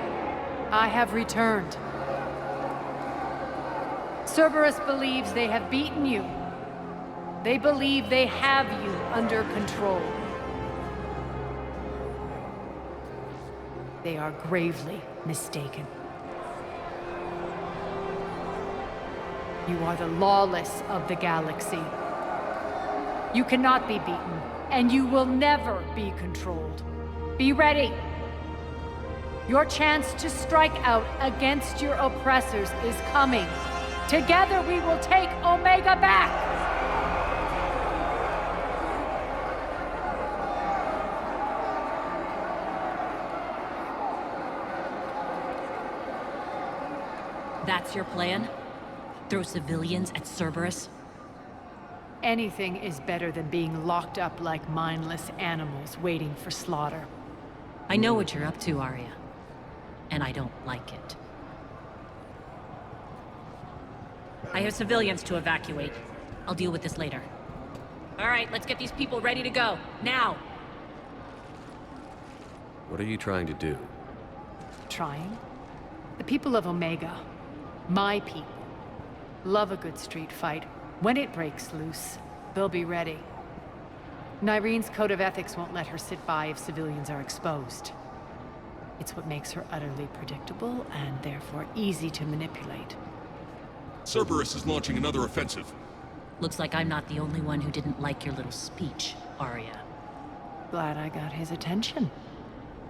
I have returned. Cerberus believes they have beaten you. They believe they have you under control. They are gravely mistaken. You are the lawless of the galaxy. You cannot be beaten, and you will never be controlled. Be ready. Your chance to strike out against your oppressors is coming. Together we will take Omega back! That's your plan? Throw civilians at Cerberus? Anything is better than being locked up like mindless animals waiting for slaughter. I know what you're up to, Aria. And I don't like it. I have civilians to evacuate. I'll deal with this later. All right, let's get these people ready to go. Now! What are you trying to do? Trying? The people of Omega, my people, love a good street fight. When it breaks loose, they'll be ready. Nyrene's code of ethics won't let her sit by if civilians are exposed. It's what makes her utterly predictable and therefore easy to manipulate. Cerberus is launching another offensive. Looks like I'm not the only one who didn't like your little speech, Aria. Glad I got his attention.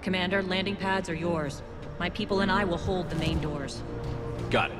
Commander, landing pads are yours. My people and I will hold the main doors. Got it.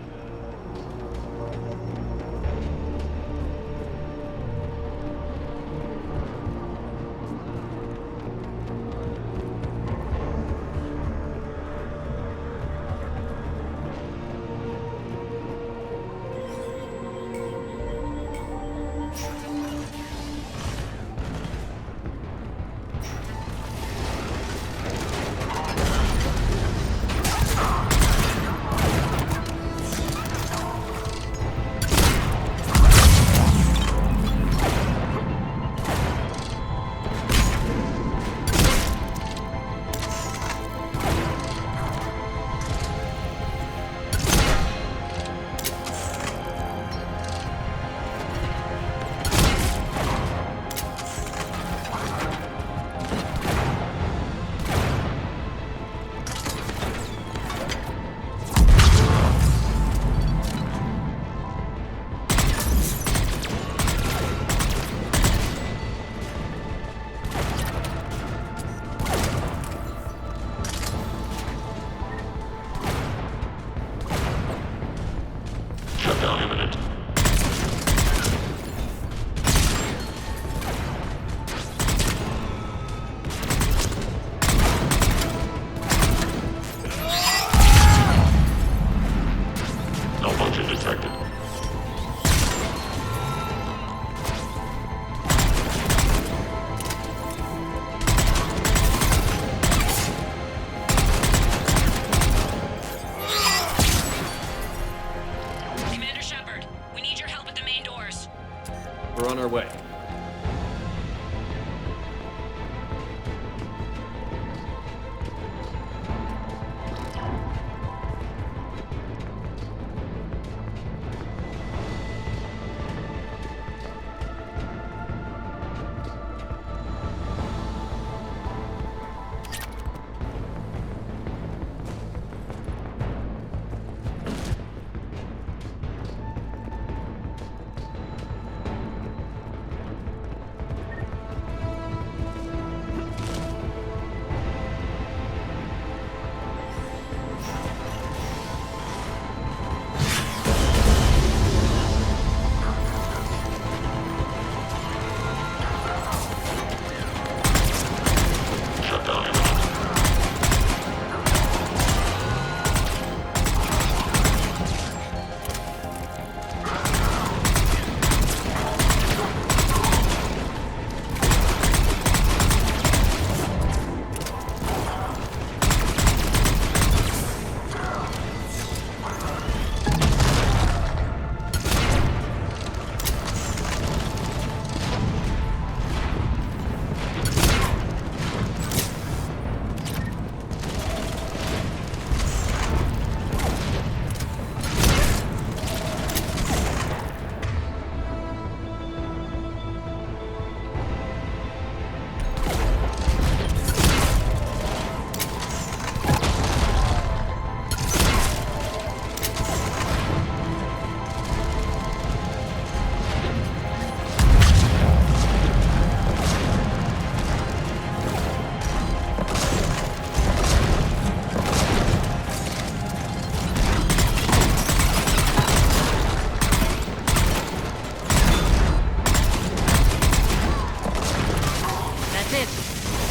We're on our way.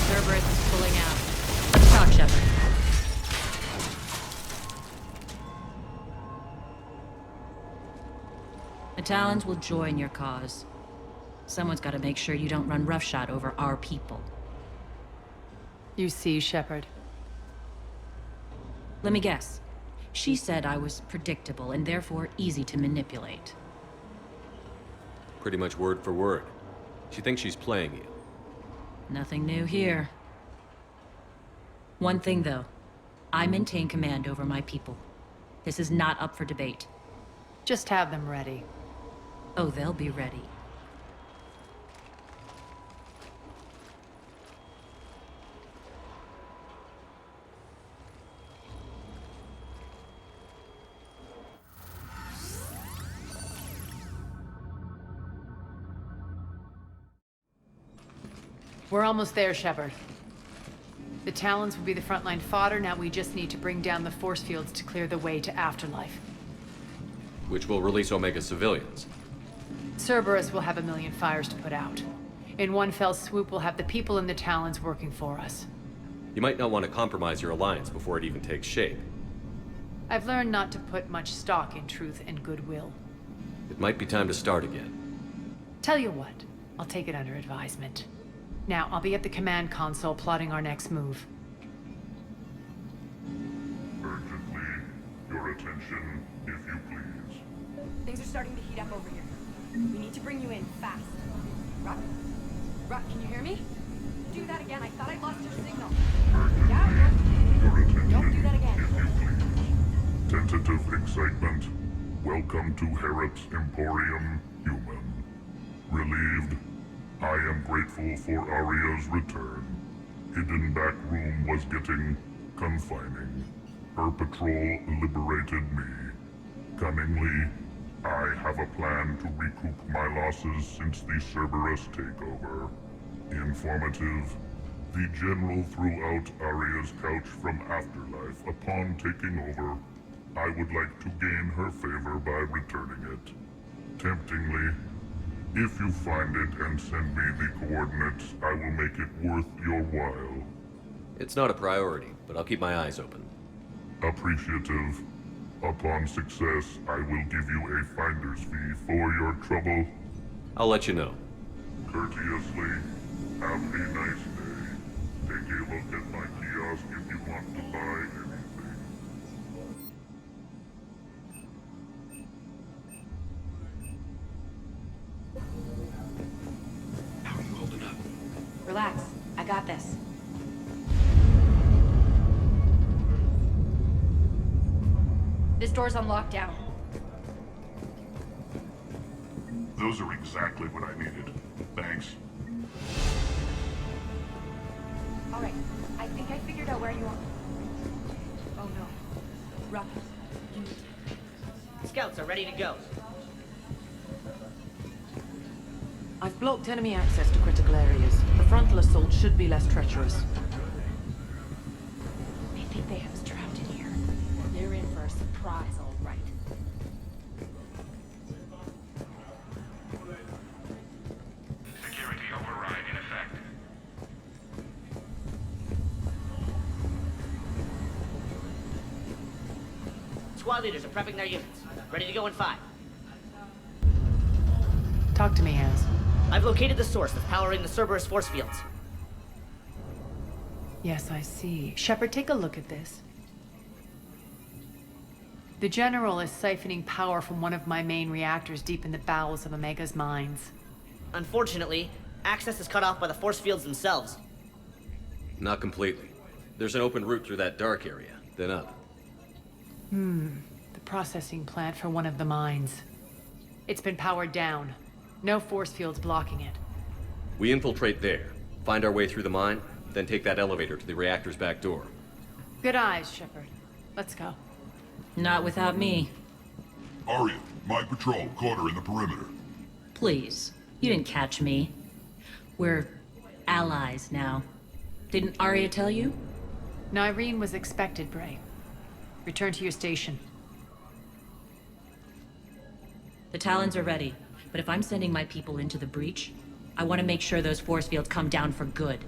Cerberus is pulling out. Let's talk, Shepard. The Talons will join your cause. Someone's got to make sure you don't run roughshod over our people. You see, Shepard, Let me guess. She said I was predictable and therefore easy to manipulate. Pretty much word for word. She thinks she's playing you. Nothing new here. One thing, though. I maintain command over my people. This is not up for debate. Just have them ready. Oh, they'll be ready. We're almost there, Shepard. The Talons will be the frontline fodder. Now we just need to bring down the force fields to clear the way to Afterlife. Which will release Omega civilians. Cerberus will have a million fires to put out. In one fell swoop, we'll have the people in the Talons working for us. You might not want to compromise your alliance before it even takes shape. I've learned not to put much stock in truth and goodwill. It might be time to start again. Tell you what, I'll take it under advisement. Now, I'll be at the command console plotting our next move. Urgently, your attention, if you please. Things are starting to heat up over here. We need to bring you in, fast. Rock, can you hear me? Do that again, I thought I lost your signal. Yeah, Your attention, don't do that again. if you please. Tentative excitement. Welcome to Harrop's Emporium, Human. Relieved. I am grateful for Aria's return. Hidden back room was getting confining. Her patrol liberated me. Cunningly, I have a plan to recoup my losses since the Cerberus takeover. Informative. The General threw out Aria's couch from Afterlife upon taking over. I would like to gain her favor by returning it. Temptingly, if you find it and send me the coordinates, I will make it worth your while. It's not a priority, but I'll keep my eyes open. Appreciative. Upon success, I will give you a finder's fee for your trouble. I'll let you know. Courteously, have a nice day. Take a look at my kiosk if you want to buy anything. How are you holding up? Relax, I got this. This door's on lockdown. Those are exactly what I needed. Thanks. Alright, I think I figured out where you are. Oh no. Rock, you need to... Scouts are ready to go. I've blocked enemy access to critical areas. The frontal assault should be less treacherous. They think they have us trapped in here. They're in for a surprise, all right. Security override in effect. Squad leaders are prepping their units. Ready to go in 5. Talk to me, Az. I've located the source that's powering the Cerberus force fields. Yes, I see. Shepard, take a look at this. The General is siphoning power from one of my main reactors deep in the bowels of Omega's mines. Unfortunately, access is cut off by the force fields themselves. Not completely. There's an open route through that dark area, then up. The processing plant for one of the mines. It's been powered down. No force fields blocking it. We infiltrate there, find our way through the mine, then take that elevator to the reactor's back door. Good eyes, Shepard. Let's go. Not without me. Aria, my patrol caught her in the perimeter. Please. You didn't catch me. We're allies now. Didn't Aria tell you? Nyreen was expected, Bray. Return to your station. The Talons are ready, but if I'm sending my people into the breach, I want to make sure those force fields come down for good.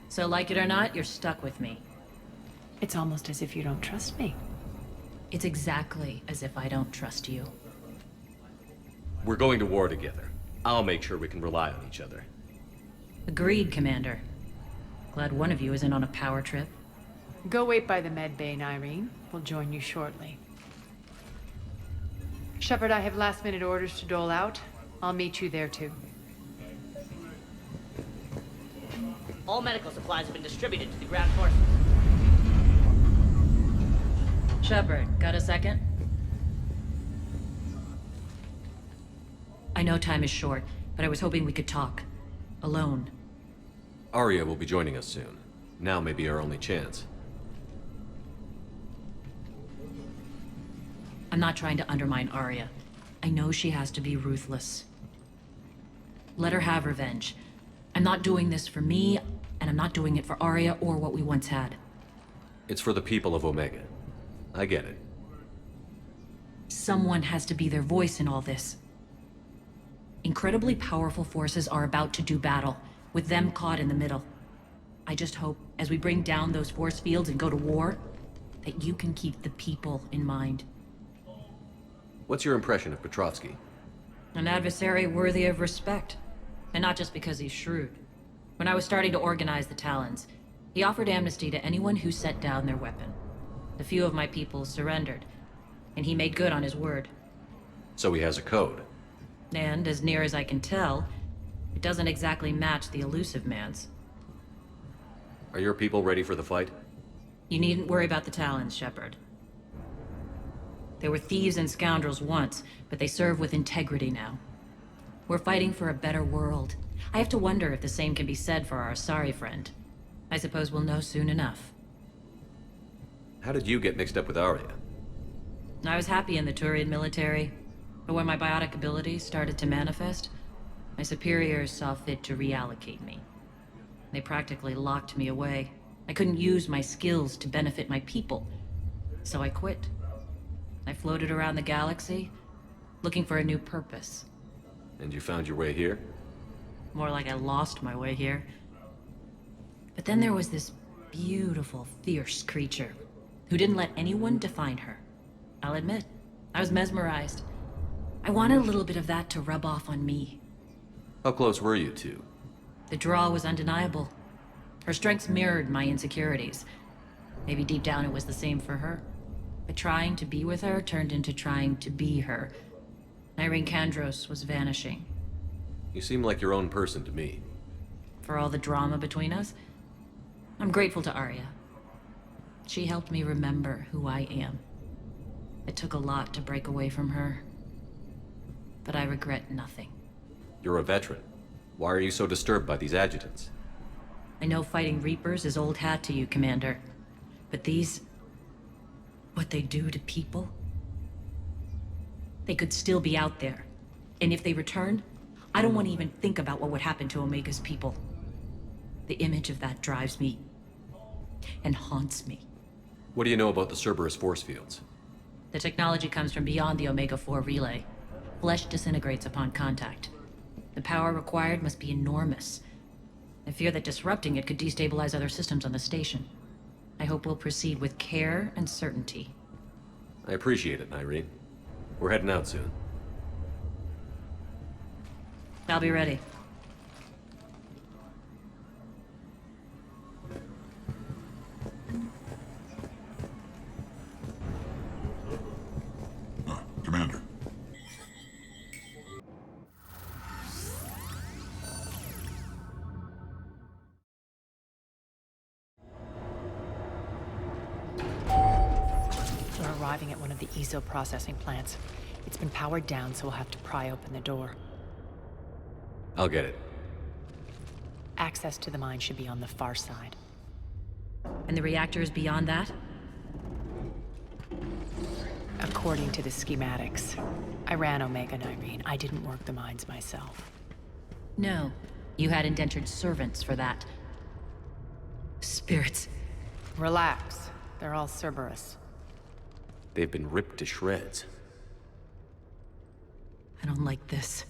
So like it or not, you're stuck with me. It's almost as if you don't trust me. It's exactly as if I don't trust you. We're going to war together. I'll make sure we can rely on each other. Agreed, Commander. Glad one of you isn't on a power trip. Go wait by the med bay, Irene. We'll join you shortly. Shepard, I have last-minute orders to dole out. I'll meet you there, too. All medical supplies have been distributed to the ground forces. Shepard, got a second? I know time is short, but I was hoping we could talk. Alone. Aria will be joining us soon. Now may be our only chance. I'm not trying to undermine Aria. I know she has to be ruthless. Let her have revenge. I'm not doing this for me, and I'm not doing it for Aria or what we once had. It's for the people of Omega. I get it. Someone has to be their voice in all this. Incredibly powerful forces are about to do battle, with them caught in the middle. I just hope, as we bring down those force fields and go to war, that you can keep the people in mind. What's your impression of Petrovsky? An adversary worthy of respect. And not just because he's shrewd. When I was starting to organize the Talons, he offered amnesty to anyone who set down their weapon. A few of my people surrendered, and he made good on his word. So he has a code. And, as near as I can tell, it doesn't exactly match the elusive man's. Are your people ready for the fight? You needn't worry about the Talons, Shepard. They were thieves and scoundrels once, but they serve with integrity now. We're fighting for a better world. I have to wonder if the same can be said for our Asaria friend. I suppose we'll know soon enough. How did you get mixed up with Aria? I was happy in the Turian military, but when my biotic abilities started to manifest, my superiors saw fit to reallocate me. They practically locked me away. I couldn't use my skills to benefit my people, so I quit. I floated around the galaxy, looking for a new purpose. And you found your way here? More like I lost my way here. But then there was this beautiful, fierce creature who didn't let anyone define her. I'll admit, I was mesmerized. I wanted a little bit of that to rub off on me. How close were you two? The draw was undeniable. Her strengths mirrored my insecurities. Maybe deep down it was the same for her. But trying to be with her turned into trying to be her. Irene Kandros was vanishing. You seem like your own person to me. For all the drama between us, I'm grateful to Aria. She helped me remember who I am. It took a lot to break away from her, but I regret nothing. You're a veteran. Why are you so disturbed by these adjutants? I know fighting Reapers is old hat to you, Commander, but these... what they do to people? They could still be out there, and if they returned, I don't want to even think about what would happen to Omega's people. The image of that drives me and haunts me. What do you know about the Cerberus force fields? The technology comes from beyond the Omega-4 relay. Flesh disintegrates upon contact. The power required must be enormous. I fear that disrupting it could destabilize other systems on the station. I hope we'll proceed with care and certainty. I appreciate it, Irene. We're heading out soon. I'll be ready. Commander. We're arriving at one of the ESO processing plants. It's been powered down, so we'll have to pry open the door. I'll get it. Access to the mine should be on the far side. And the reactor is beyond that? According to the schematics. I ran Omega, Irene. I didn't work the mines myself. No. You had indentured servants for that. Spirits. Relax. They're all Cerberus. They've been ripped to shreds. I don't like this.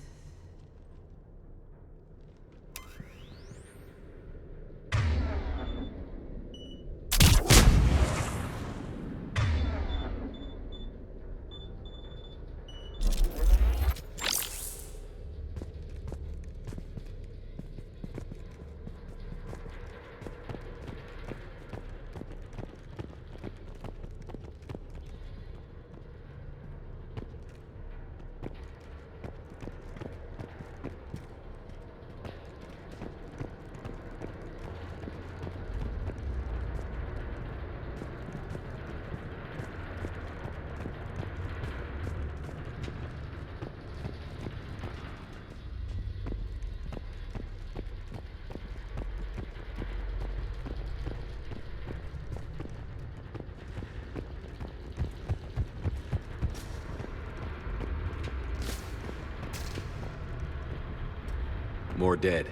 More dead.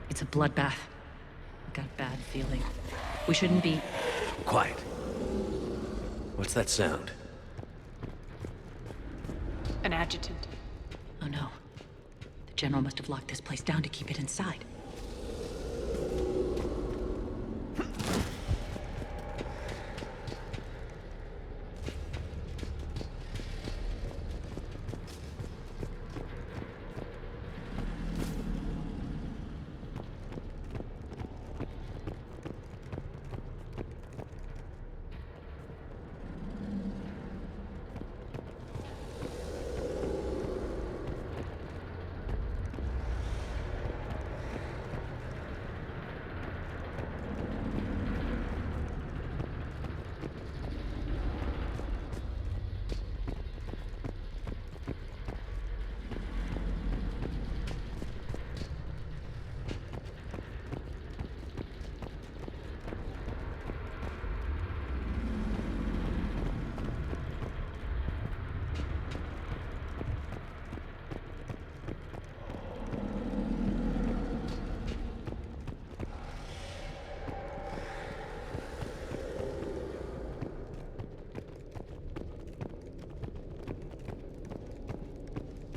It's a bloodbath. I've got a bad feeling. We shouldn't be... Quiet. What's that sound? An adjutant. Oh no. The General must have locked this place down to keep it inside.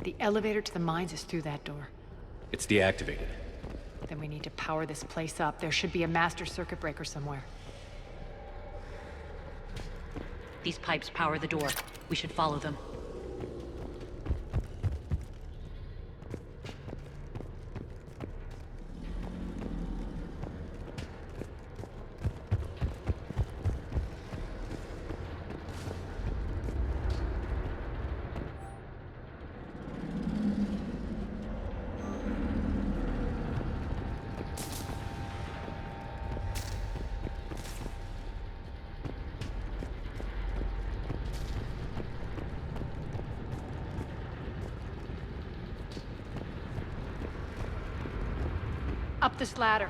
The elevator to the mines is through that door. It's deactivated. Then we need to power this place up. There should be a master circuit breaker somewhere. These pipes power the door. We should follow them. Up this ladder.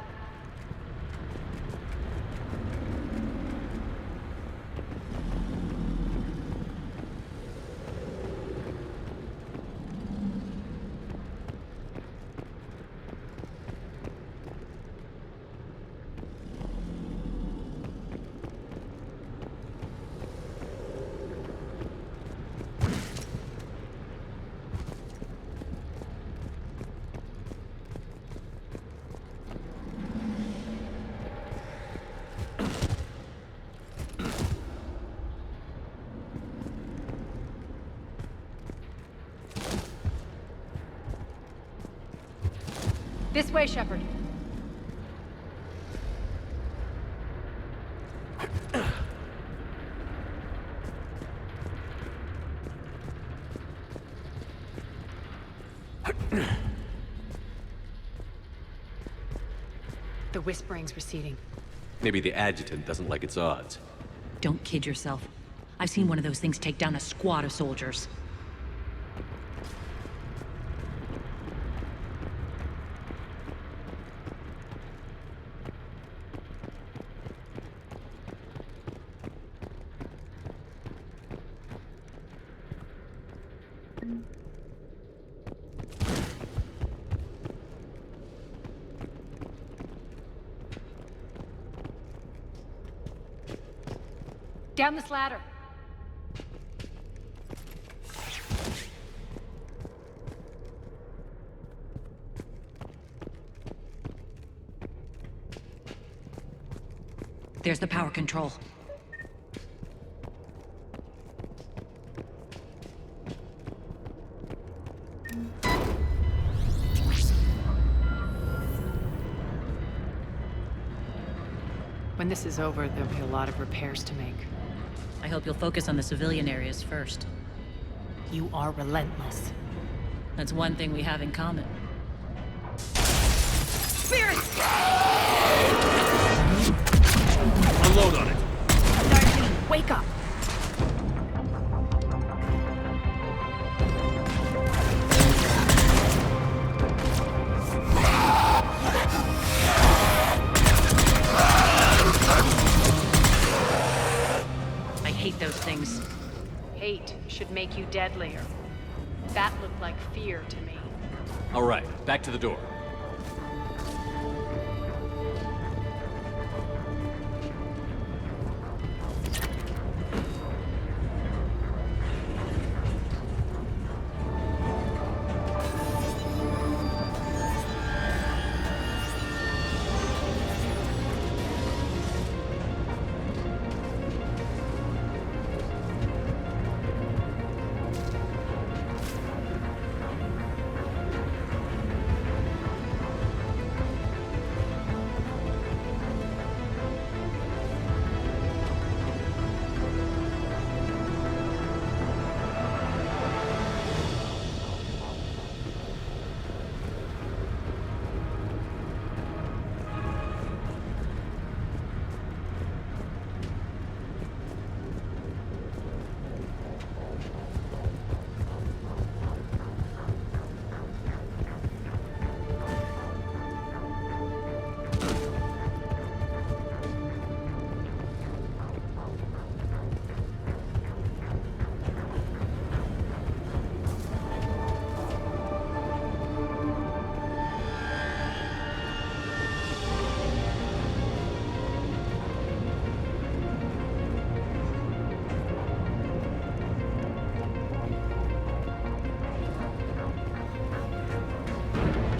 This way, Shepard. The whispering's receding. Maybe the adjutant doesn't like its odds. Don't kid yourself. I've seen one of those things take down a squad of soldiers. Down this ladder. There's the power control. When this is over, there'll be a lot of repairs to make. I hope you'll focus on the civilian areas first. You are relentless. That's one thing we have in common. Spirit! Unload on it. Darlene, wake up! Those things. Hate should make you deadlier. That looked like fear to me. All right, back to the door.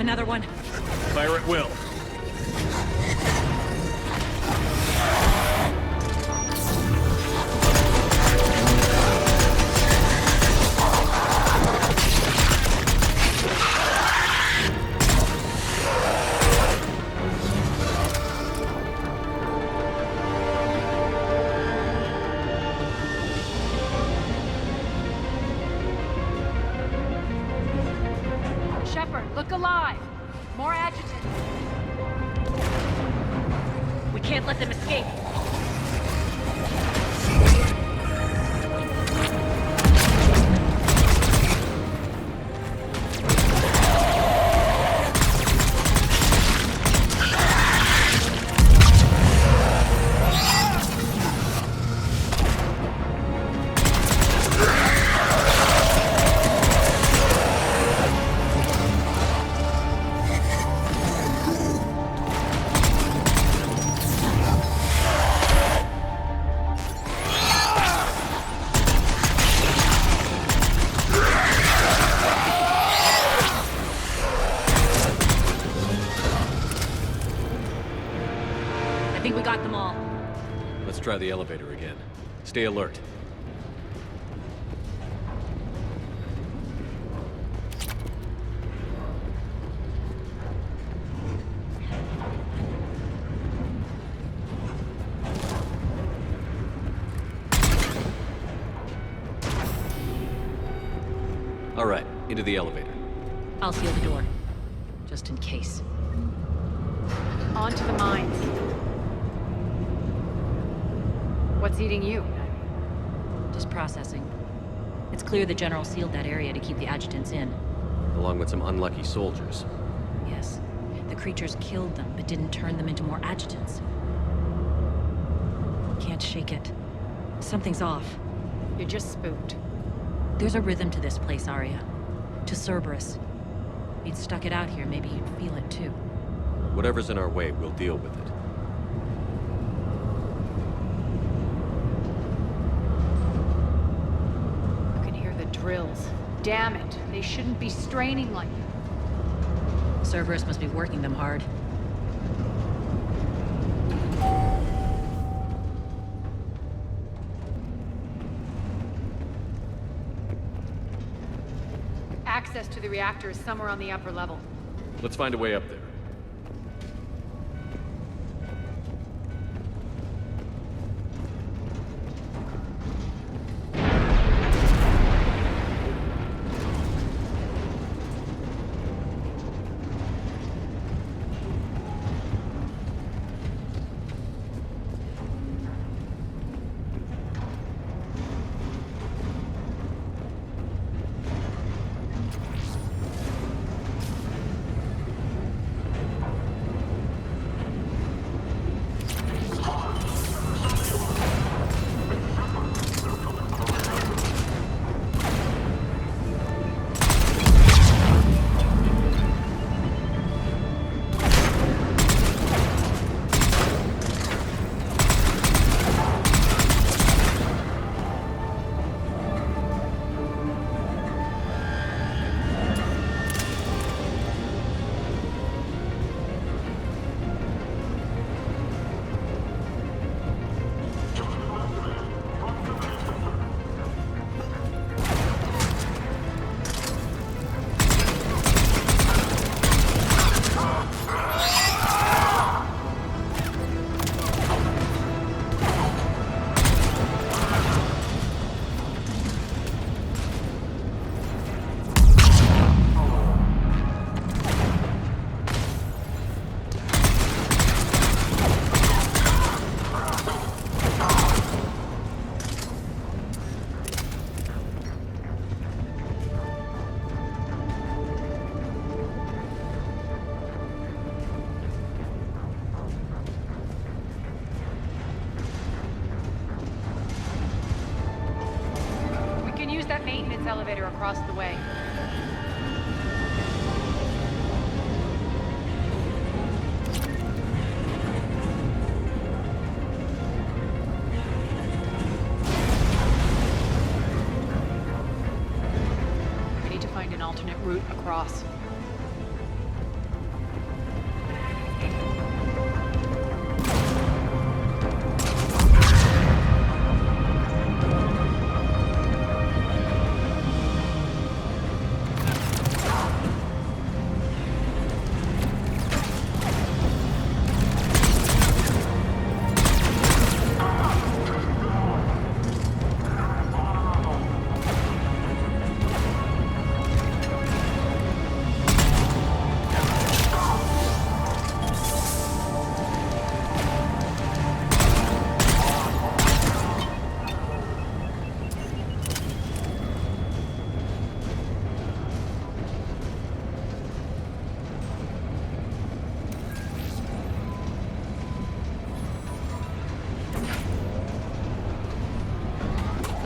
Another one. Fire at will. Shepard, look alive! More adjutants. We can't let them escape. I think we got them all. Let's try the elevator again. Stay alert. All right, into the elevator. I'll seal the door. Just in case. On to the mines. What's eating you? Just processing. It's clear the General sealed that area to keep the adjutants in. Along with some unlucky soldiers. Yes. The creatures killed them, but didn't turn them into more adjutants. Can't shake it. Something's off. You're just spooked. There's a rhythm to this place, Aria. To Cerberus. If you'd stuck it out here, maybe you'd feel it too. Whatever's in our way, we'll deal with it. You can hear the drills. Damn it, they shouldn't be straining like that. Cerberus must be working them hard. Access to the reactor is somewhere on the upper level. Let's find a way up there. That maintenance elevator across the way. We need to find an alternate route across.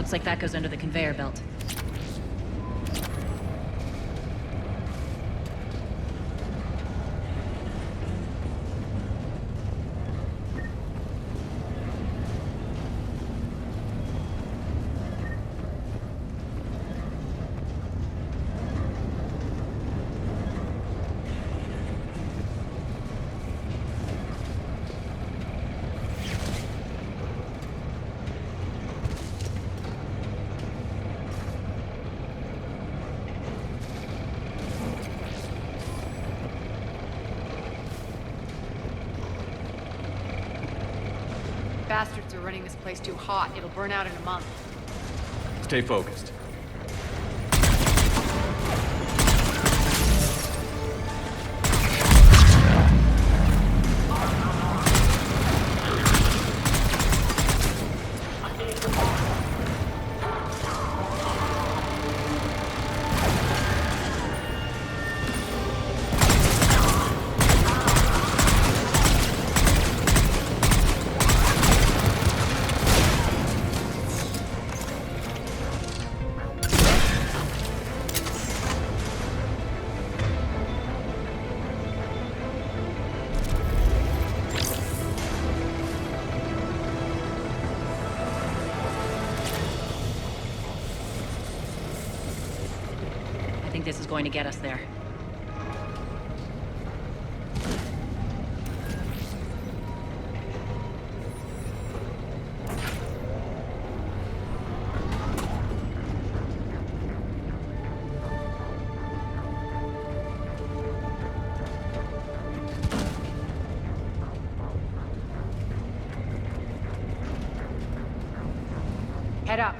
Looks like that goes under the conveyor belt. Bastards are running this place too hot. It'll burn out in a month. Stay focused. This is going to get us there. Head up.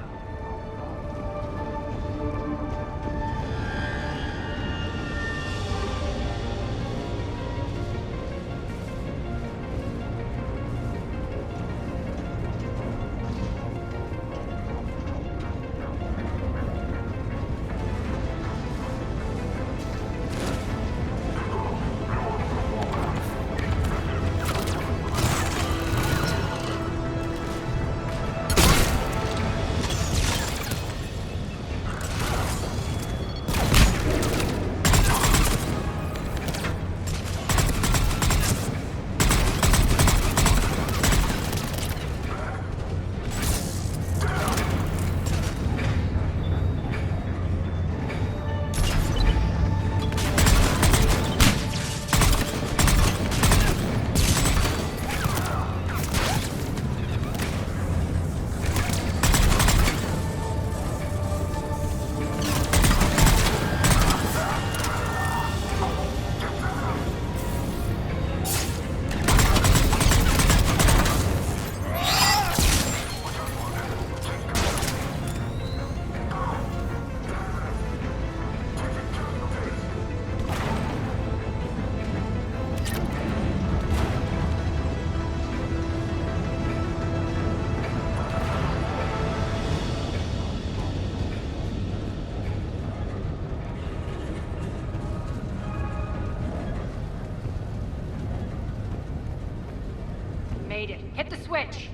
Made it. Hit the switch.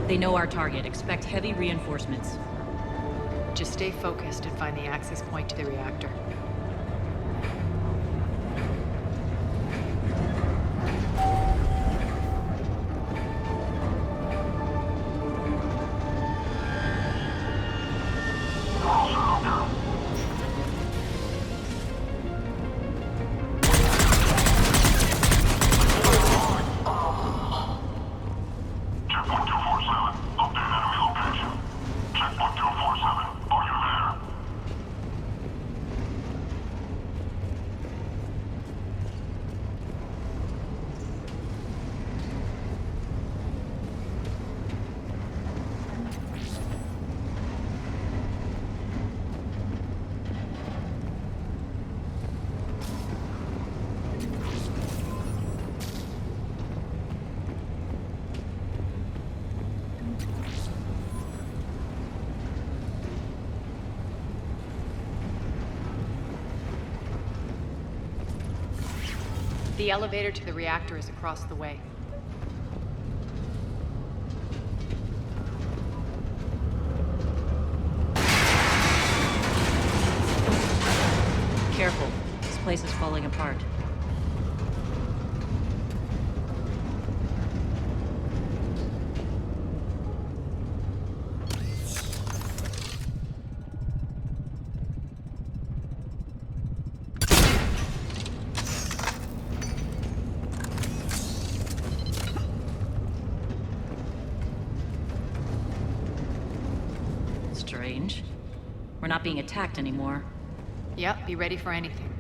They know our target. Expect heavy reinforcements. Just stay focused and find the access point to the reactor. The elevator to the reactor is across the way. place is falling apart. Strange. We're not being attacked anymore. Yep, be ready for anything.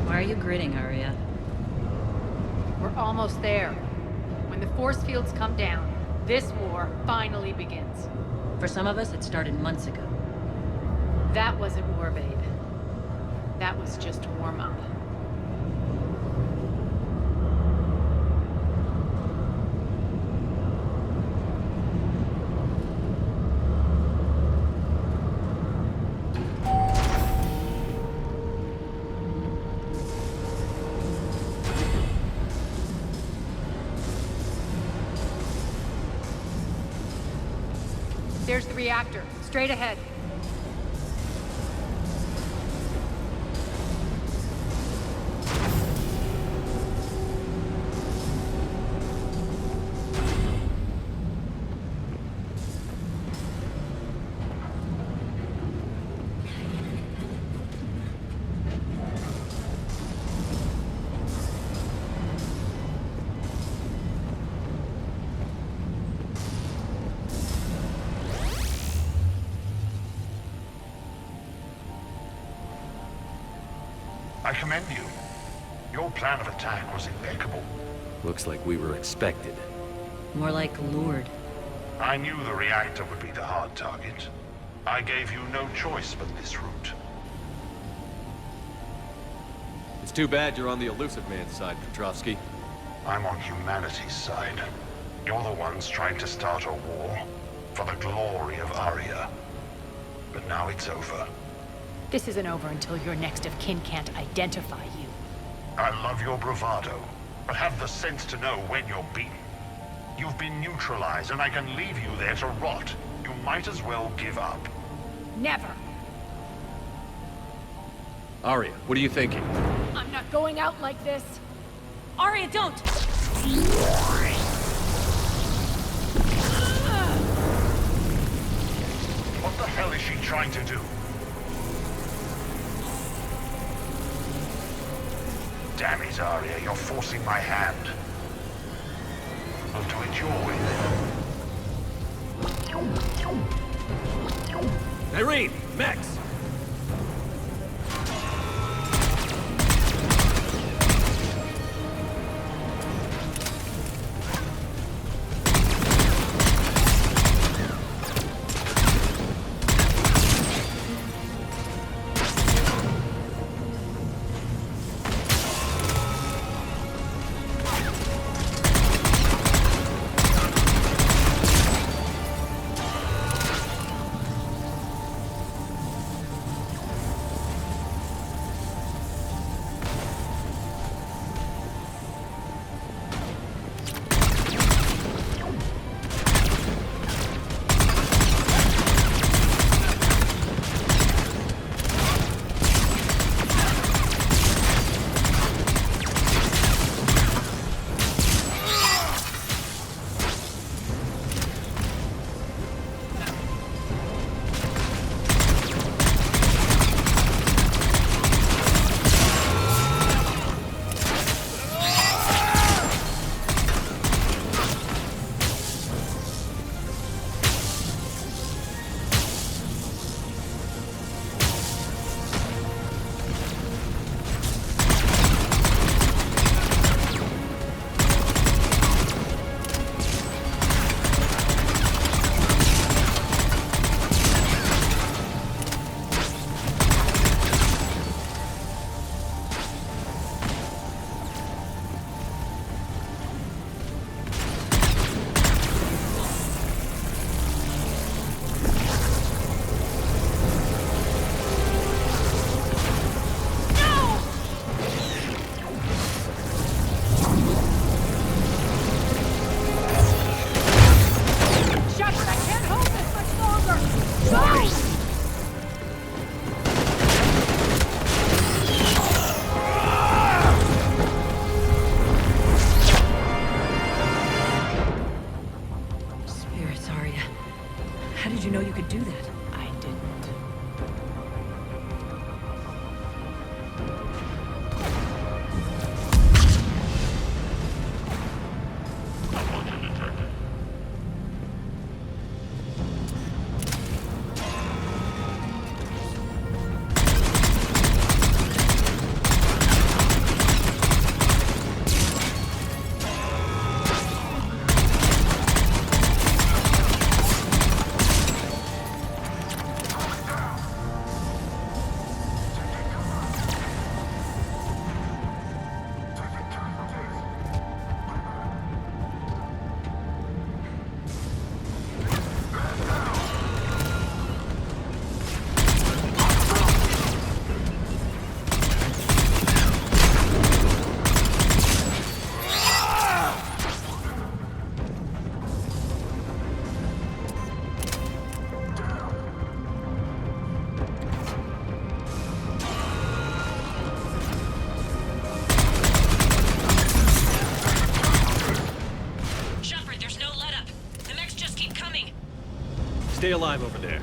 Why are you grinning, Aria? We're almost there. When the force fields come down, this war finally begins. For some of us, it started months ago. That wasn't war, babe. That was just warm-up. There's the reactor, straight ahead. I commend you. Your plan of attack was impeccable. Looks like we were expected. More like lured. I knew the reactor would be the hard target. I gave you no choice but this route. It's too bad you're on the elusive man's side, Petrovsky. I'm on humanity's side. You're the ones trying to start a war for the glory of Aria. But now it's over. This isn't over until your next of kin can't identify you. I love your bravado, but have the sense to know when you're beaten. You've been neutralized, and I can leave you there to rot. You might as well give up. Never. Aria, what are you thinking? I'm not going out like this. Aria, don't! What the hell is she trying to do? Damn it, Aria, you're forcing my hand. We'll do it your way, then. Irene! Max! Stay alive over there.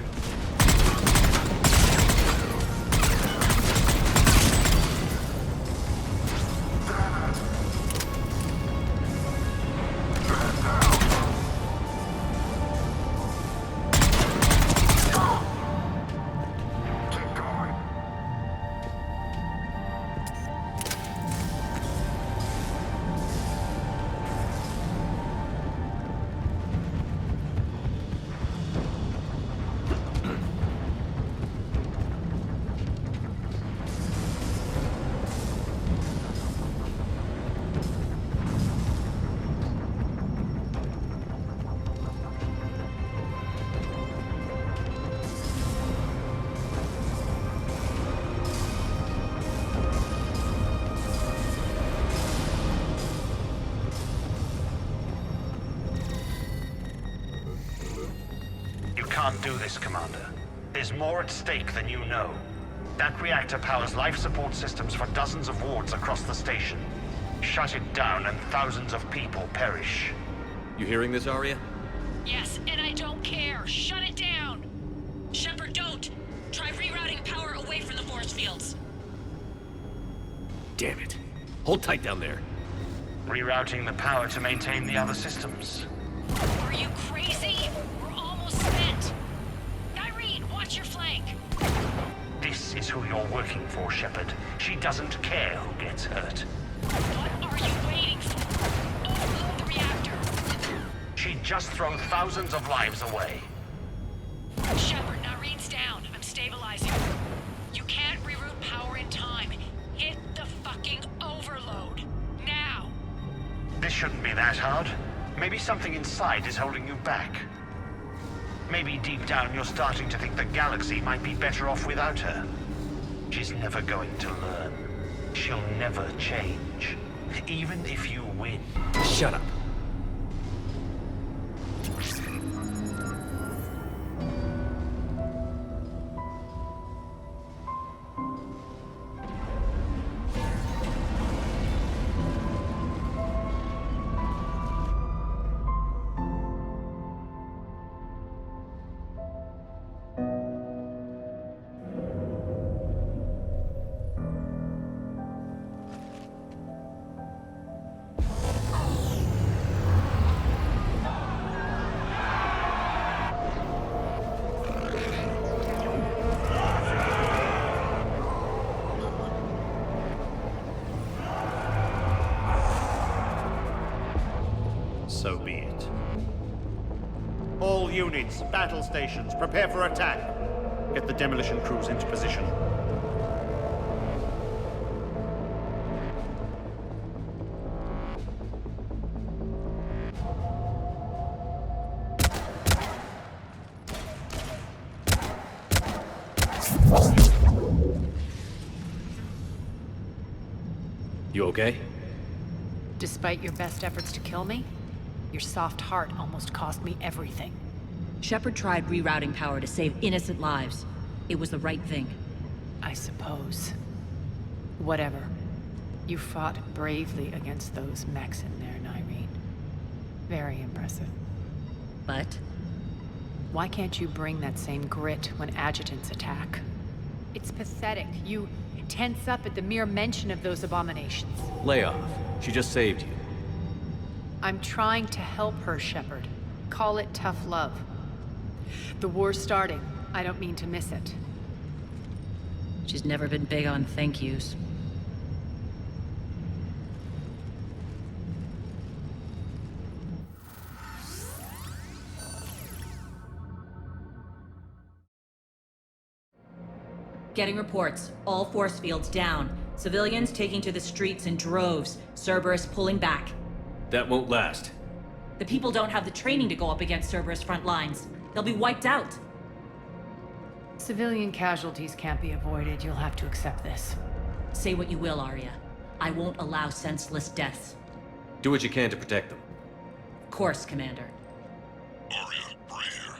Can't do this, Commander. There's more at stake than you know. That reactor powers life support systems for dozens of wards across the station. Shut it down and thousands of people perish. You hearing this, Aria? Yes, and I don't care. Shut it down! Shepard, don't! Try rerouting power away from the force fields. Damn it. Hold tight down there. Rerouting the power to maintain the other systems. Are you crazy? We're almost spent. Irene, watch your flank. This is who you're working for, Shepard. She doesn't care who gets hurt. What are you waiting for? Overload the reactor. She'd just throw thousands of lives away. Shepard, Irene's down. I'm stabilizing. You can't reroute power in time. Hit the fucking overload. Now! This shouldn't be that hard. Maybe something inside is holding you back. Maybe deep down you're starting to think the galaxy might be better off without her. She's never going to learn. She'll never change. Even if you win. Shut up. So be it. All units, battle stations, prepare for attack. Get the demolition crews into position. You okay? Despite your best efforts to kill me, your soft heart almost cost me everything. Shepard tried rerouting power to save innocent lives. It was the right thing. I suppose. Whatever. You fought bravely against those mechs in there, Irene. Very impressive. But? Why can't you bring that same grit when adjutants attack? It's pathetic. You tense up at the mere mention of those abominations. Lay off. She just saved you. I'm trying to help her, Shepard. Call it tough love. The war's starting. I don't mean to miss it. She's never been big on thank yous. Getting reports. All force fields down. Civilians taking to the streets in droves. Cerberus pulling back. That won't last. The people don't have the training to go up against Cerberus front lines. They'll be wiped out. Civilian casualties can't be avoided. You'll have to accept this. Say what you will, Aria. I won't allow senseless deaths. Do what you can to protect them. Of course, Commander. Aria, Bray here.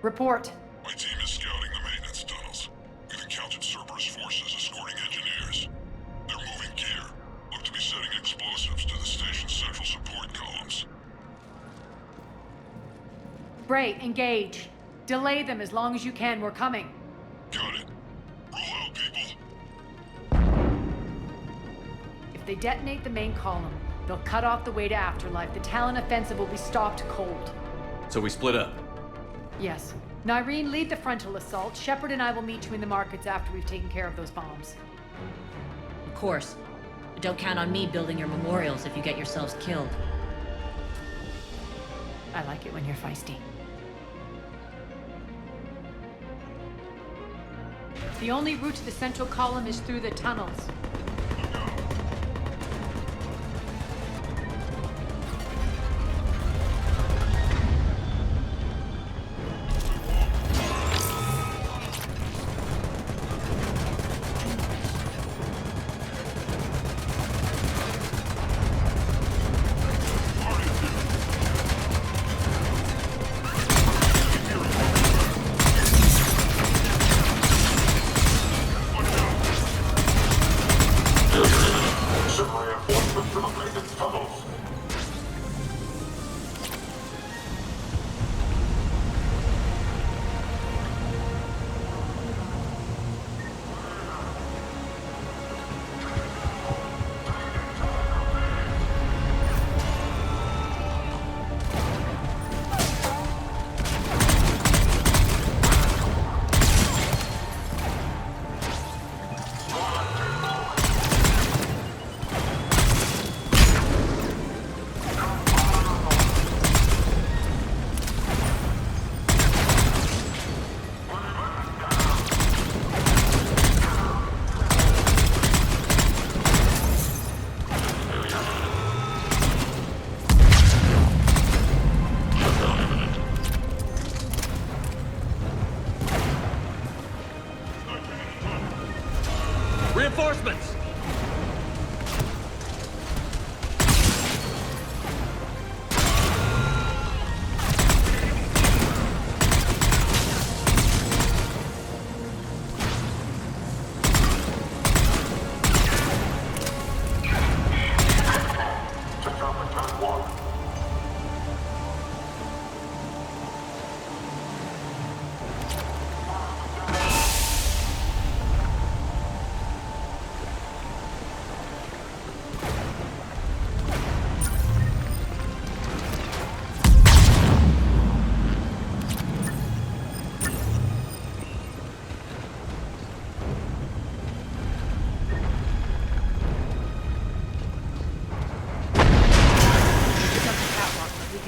Report. My team is scouting the maintenance tunnels. We've encountered Cerberus forces escorting engineers. They're moving gear. Look to be setting explosives to the station's central support columns. Bray, engage. Delay them as long as you can. We're coming. Got it. Roll out, people. If they detonate the main column, they'll cut off the way to Afterlife. The Talon offensive will be stopped cold. So we split up. Yes. Nyreen, lead the frontal assault. Shepard and I will meet you in the markets after we've taken care of those bombs. Of course. But don't count on me building your memorials if you get yourselves killed. I like it when you're feisty. The only route to the central column is through the tunnels. Reinforcements!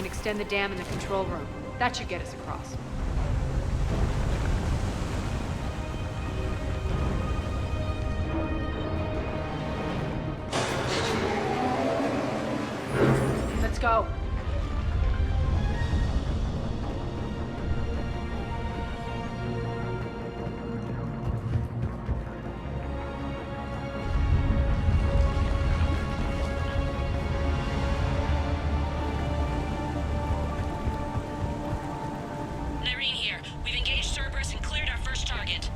Extend the dam in the control room. That should get us across. Let's go. Nyreen here. We've engaged Cerberus and cleared our first target.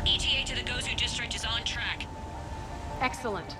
ETA to the Gozu district is on track. Excellent.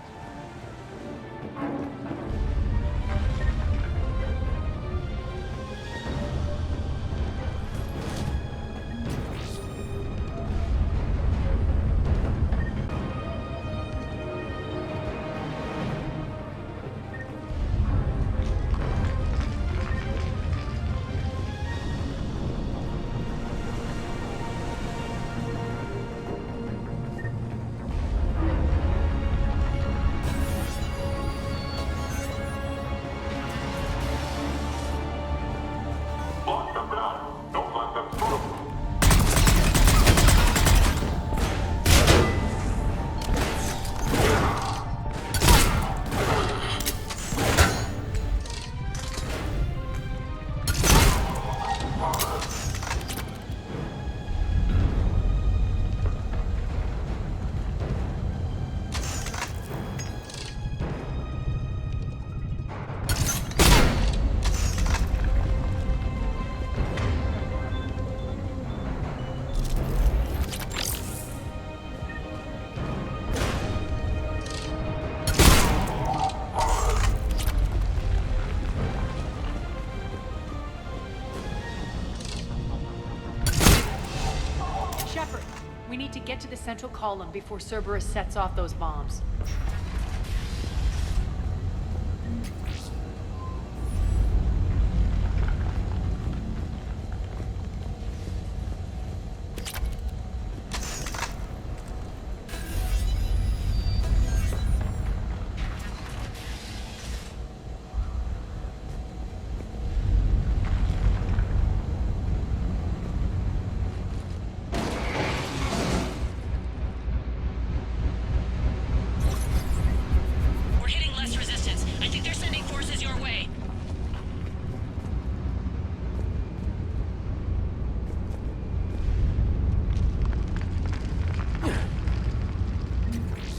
to get to the central column before Cerberus sets off those bombs.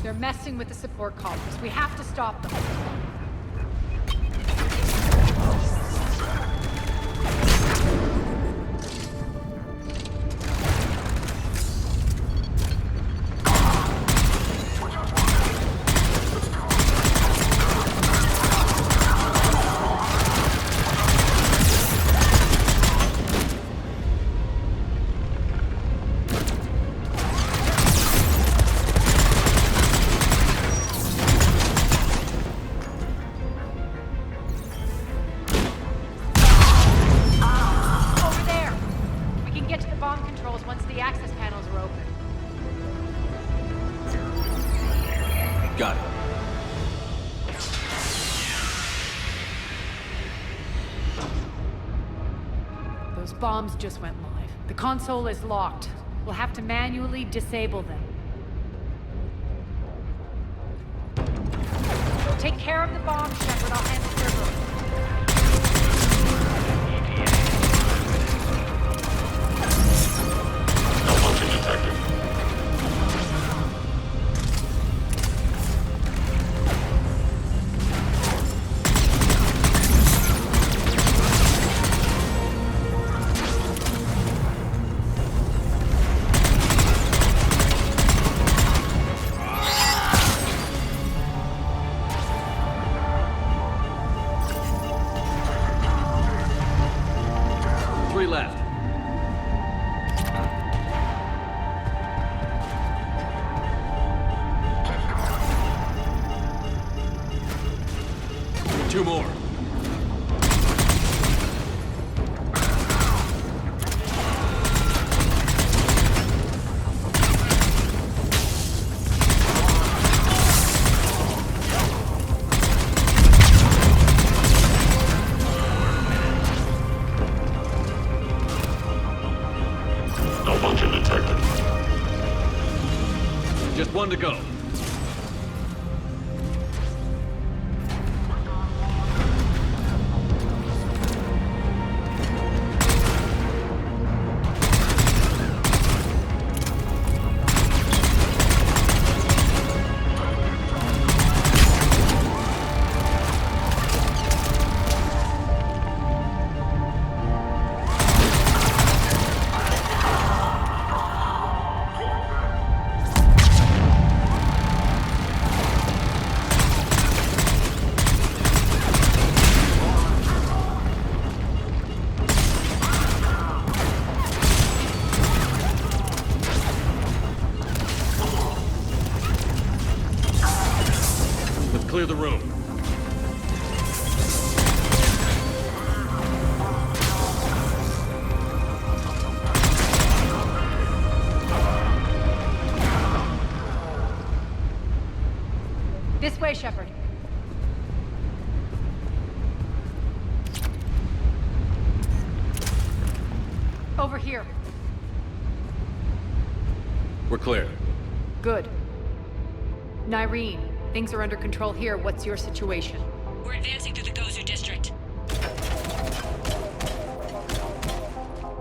They're messing with the support columns. We have to stop them. Got it. Those bombs just went live. The console is locked. We'll have to manually disable them. Take care of the bomb, Shepard. I'll handle Cerberus. Malfunction detected. Left. Two more. Just one to go. Clear the room. This way, Shepard. Over here. We're clear. Good. Nyreen. Things are under control here. What's your situation? We're advancing through the Gozu district.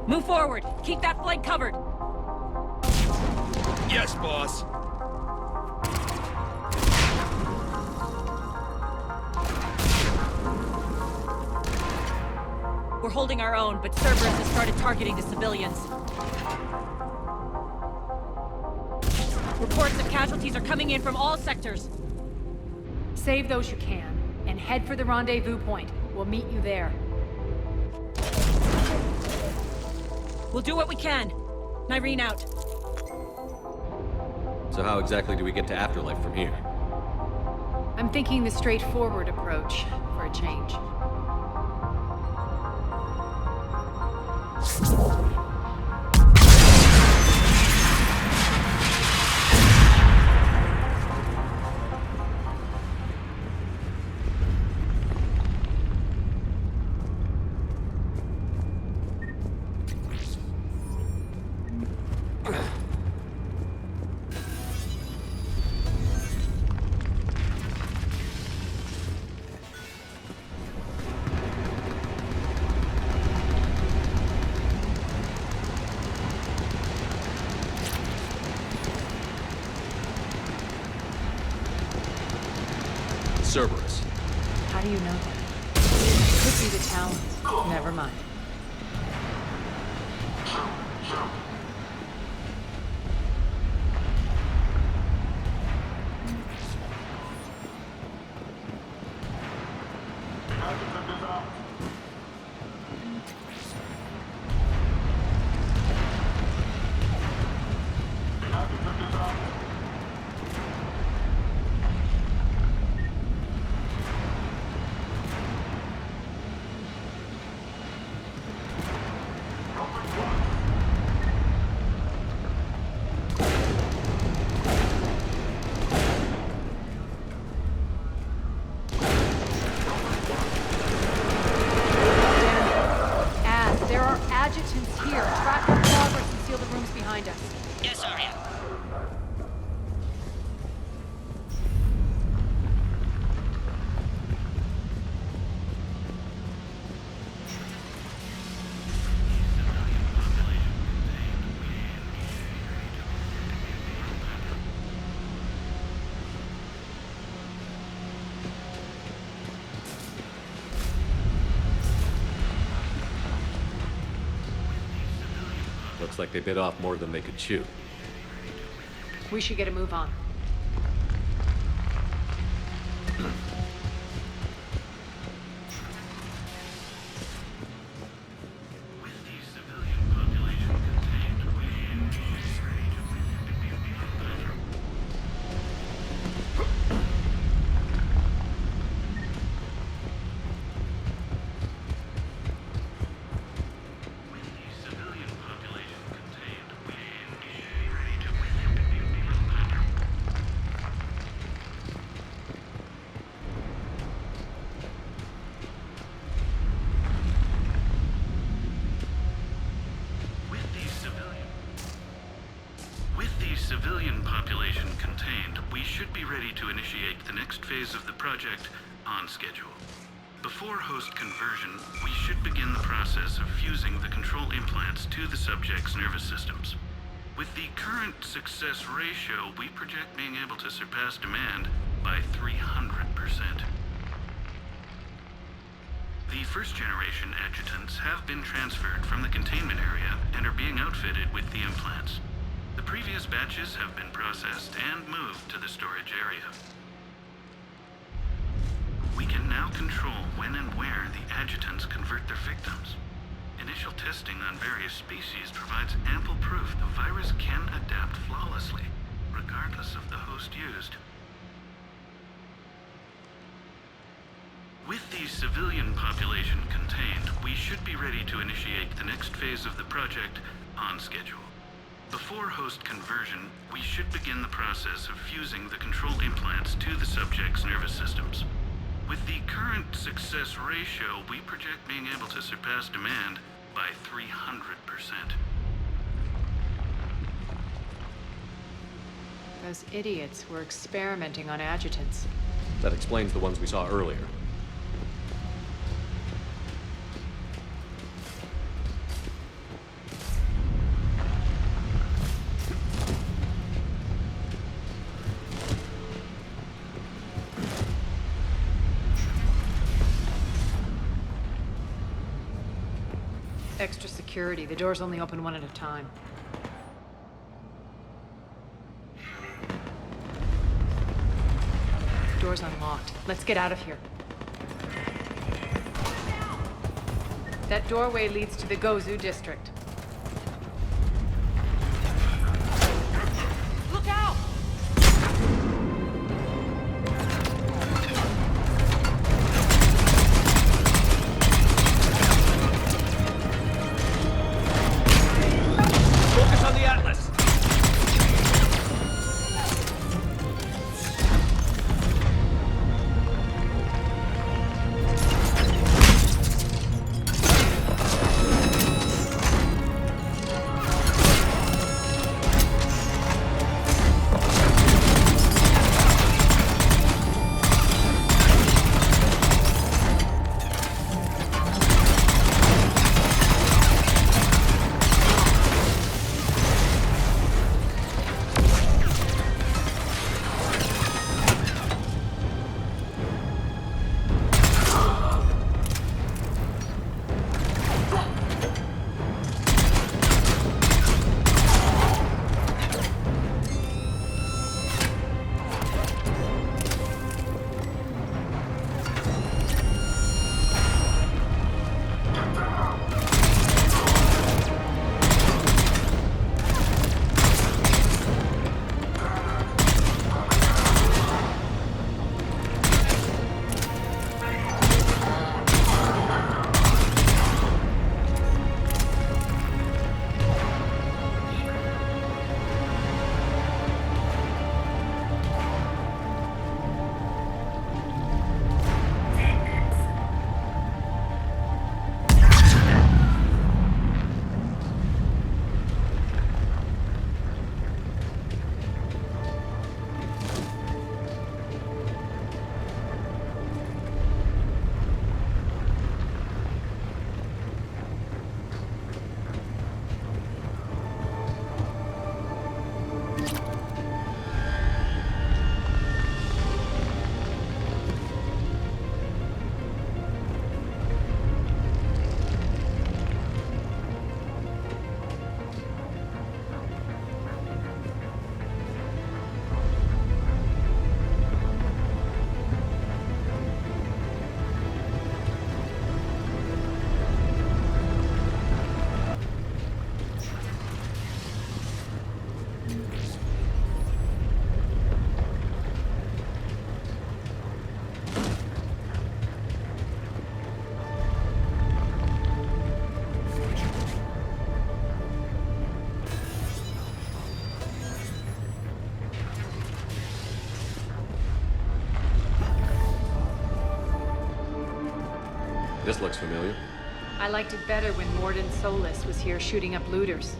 Move forward. Keep that flank covered. Yes, boss. We're holding our own, but Cerberus has started targeting the civilians. Reports of casualties are coming in from all sectors. Save those you can, and head for the rendezvous point. We'll meet you there. We'll do what we can. Nyreen out. So how exactly do we get to Afterlife from here? I'm thinking the straightforward approach for a change. Cerberus. How do you know that? Could be the Talons. Never mind. Yes, Aria. Looks like they bit off more than they could chew. We should get a move on. Civilian population contained, we should be ready to initiate the next phase of the project on schedule. Before host conversion, we should begin the process of fusing the control implants to the subject's nervous systems. With the current success ratio, we project being able to surpass demand by 300%. The first-generation adjutants have been transferred from the containment area and are being outfitted with the implants. The previous batches have been processed and moved to the storage area. We can now control when and where the adjutants convert their victims. Initial testing on various species provides ample proof the virus can adapt flawlessly, regardless of the host used. With the civilian population contained, we should be ready to initiate the next phase of the project on schedule. Before host conversion, we should begin the process of fusing the control implants to the subject's nervous systems. With the current success ratio, we project being able to surpass demand by 300%. Those idiots were experimenting on adjutants. That explains the ones we saw earlier. Extra security. The doors only open one at a time. Door's unlocked. Let's get out of here. That doorway leads to the Gozu district. Look out! This looks familiar. I liked it better when Morden Solis was here shooting up looters.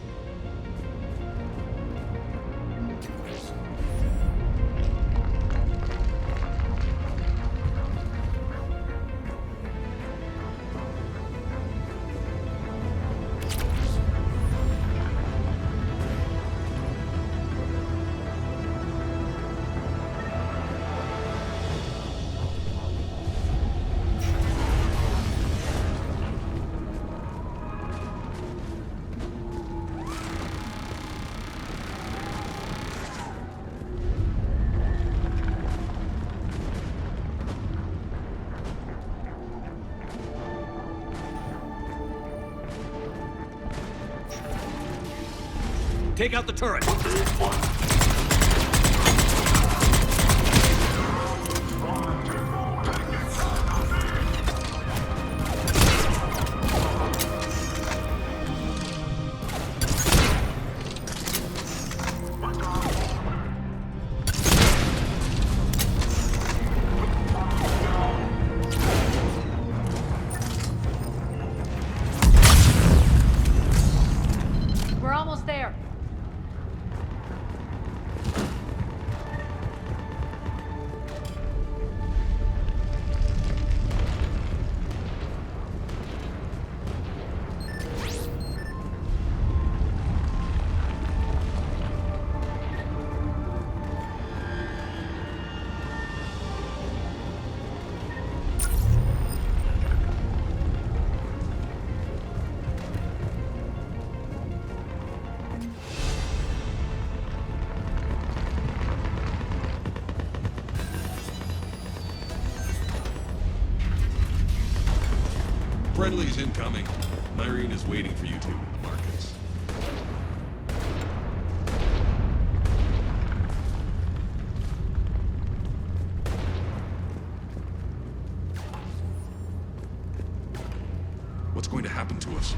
Take out the turret! We're almost there. Friendly's incoming. Irene is waiting for you two, Marcus. What's going to happen to us?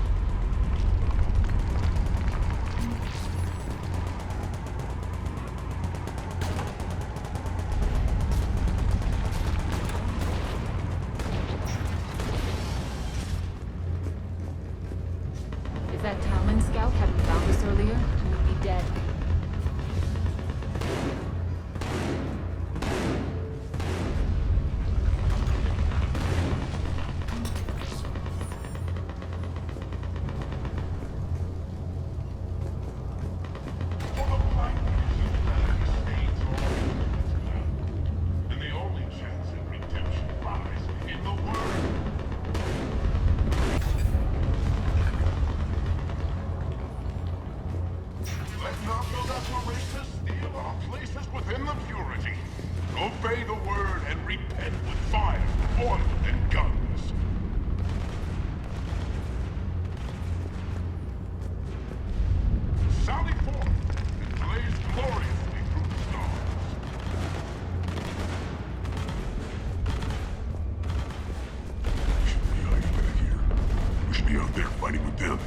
If that Talman scout hadn't found us earlier, we'd be dead. And the only chance at redemption lies in the word. Let not those aspirations steal our places within the purity. Obey the word and repent with fire, oil, and guns. Sally forth and blaze gloriously through the stars. We shouldn't be hiding back here. We should be out there fighting with them.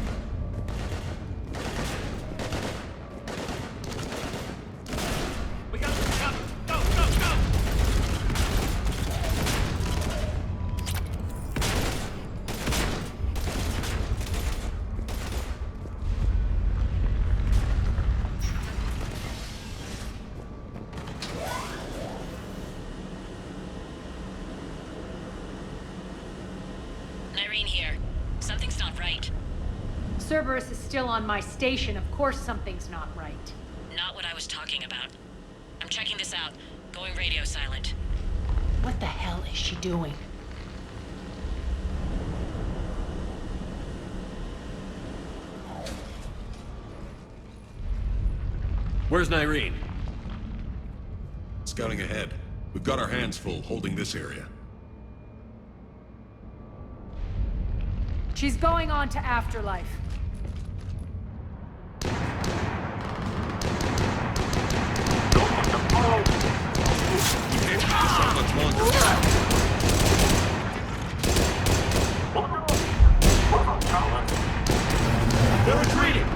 We got the cover! Go, go, go! Irene here. Something's not right. Cerberus is still on my station. Of course something's not right. Not what I was talking about. I'm checking this out. Going radio silent. What the hell is she doing? Where's Nyreen? Scouting ahead. We've got our hands full holding this area. She's going on to Afterlife. We can't keep this up much longer. They're retreating!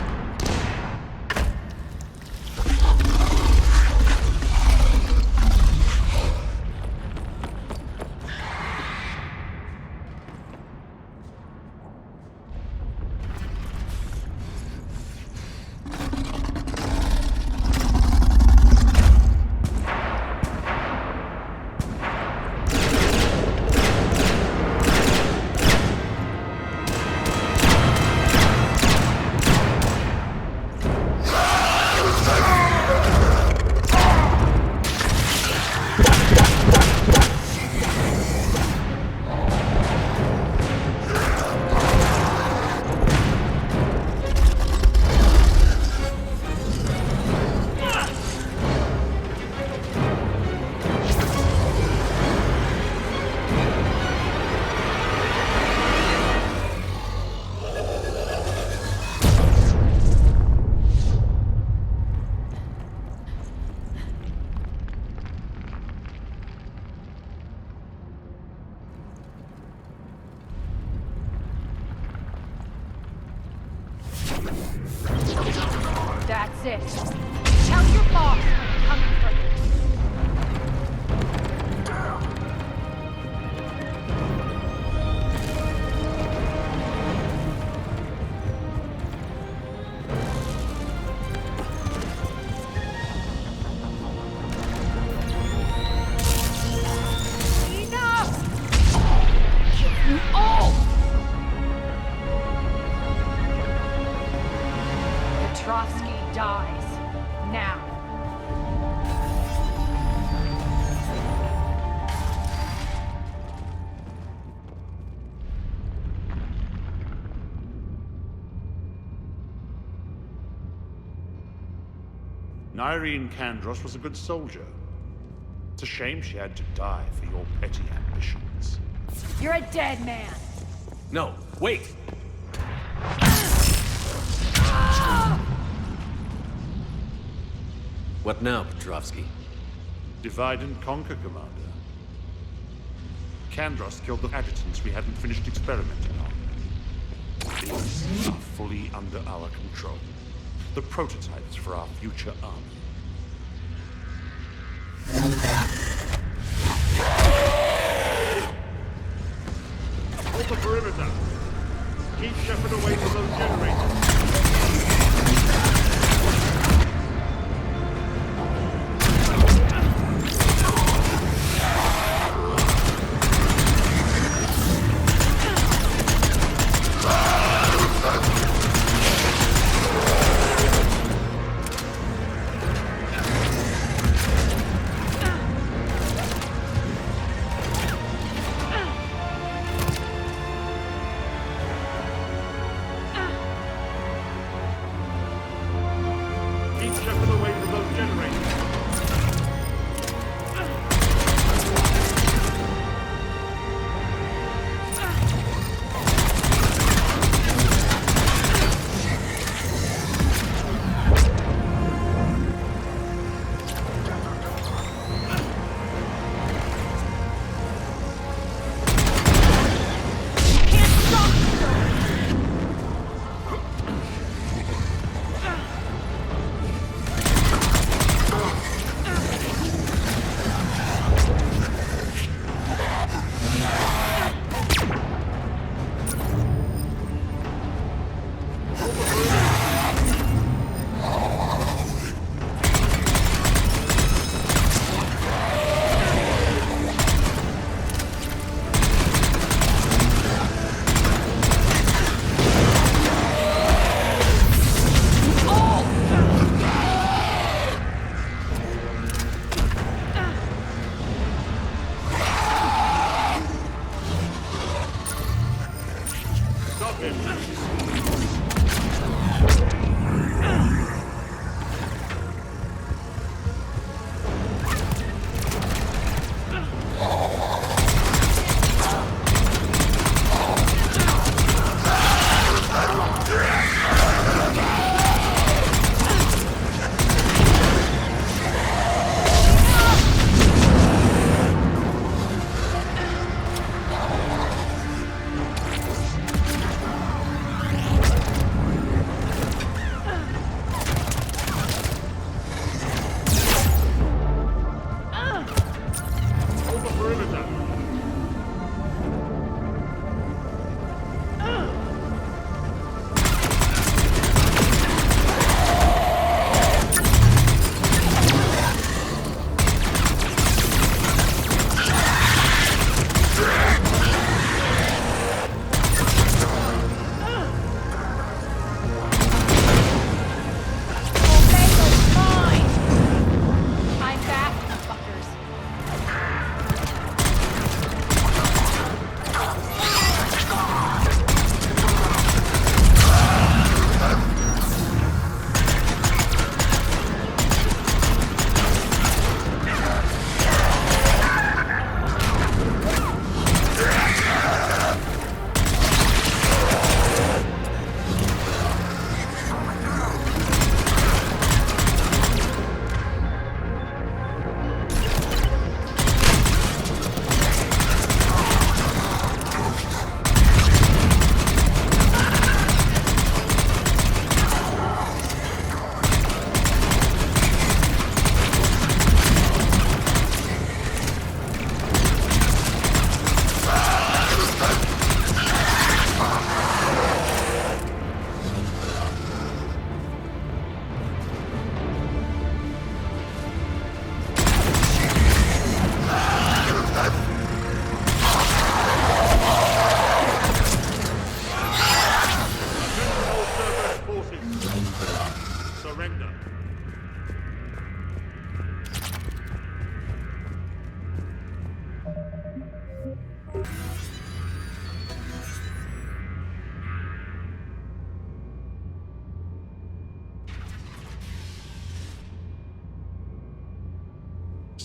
That's it. Tell your boss I'm coming for you. Irene Kandros was a good soldier. It's a shame she had to die for your petty ambitions. You're a dead man. No, wait! What now, Petrovsky? Divide and conquer, Commander. Kandros killed the adjutants we hadn't finished experimenting on. These are fully under our control. The prototypes for our future army. Hold the perimeter. Keep Shepard away from those generators.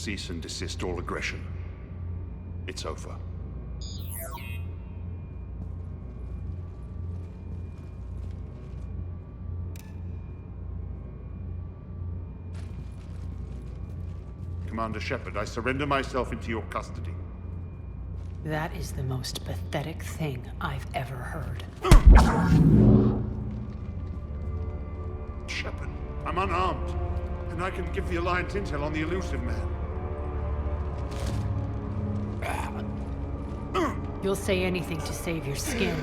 Cease and desist all aggression. It's over. Commander Shepard, I surrender myself into your custody. That is the most pathetic thing I've ever heard. Shepard, I'm unarmed, and I can give the Alliance intel on the elusive man. You'll say anything to save your skin.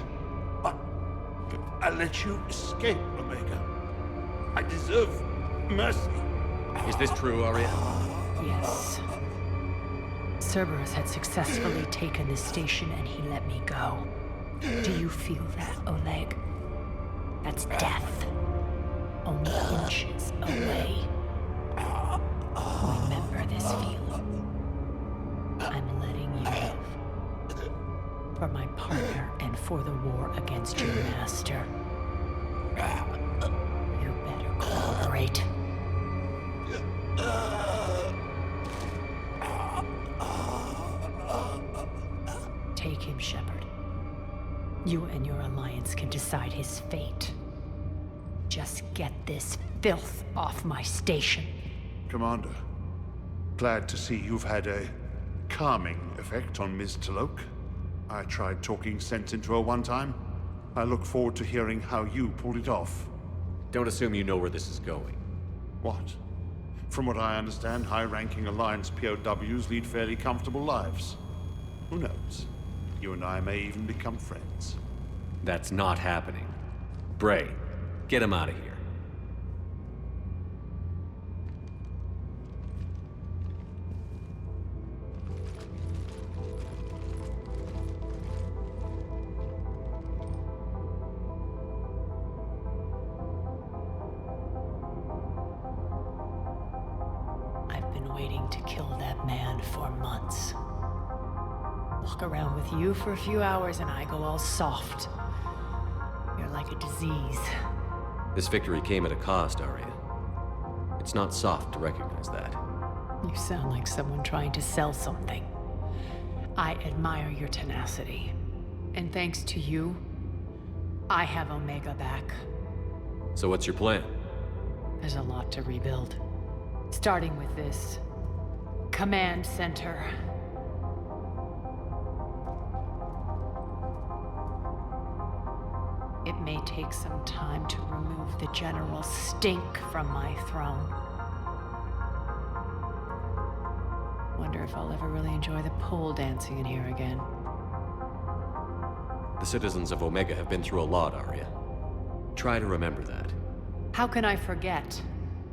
I let you escape, Omega. I deserve mercy. Is this true, Aria? Yes. Cerberus had successfully taken this station and he let me go. Do you feel that, Oleg? That's death. Only inches away. Remember this feeling. I'm letting you live. For my partner and for the war against your master. You better cooperate. Take him, Shepard. You and your alliance can decide his fate. Just get this filth off my station. Commander, glad to see you've had a calming effect on Ms. Tlok. I tried talking sense into her one time. I look forward to hearing how you pulled it off. Don't assume you know where this is going. What? From what I understand, high-ranking Alliance POWs lead fairly comfortable lives. Who knows? You and I may even become friends. That's not happening. Bray, get him out of here. I've been waiting to kill that man for months. Walk around with you for a few hours and I go all soft. You're like a disease. This victory came at a cost, Aria. It's not soft to recognize that. You sound like someone trying to sell something. I admire your tenacity. And thanks to you, I have Omega back. So what's your plan? There's a lot to rebuild. Starting with this command center. It may take some time to remove the general stink from my throne. Wonder if I'll ever really enjoy the pole dancing in here again. The citizens of Omega have been through a lot, Aria. Try to remember that. How can I forget?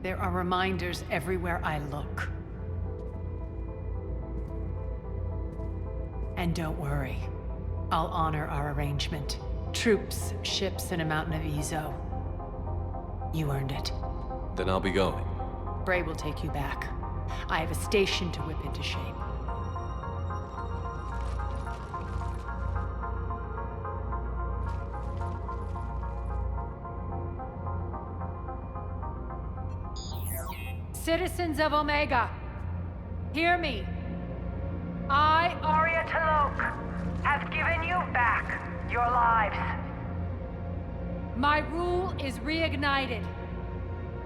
There are reminders everywhere I look. And don't worry, I'll honor our arrangement. Troops, ships, and a mountain of Ezo. You earned it. Then I'll be going. Bray will take you back. I have a station to whip into shape. Citizens of Omega, hear me. I, Aria Tlok, have given you back your lives. My rule is reignited.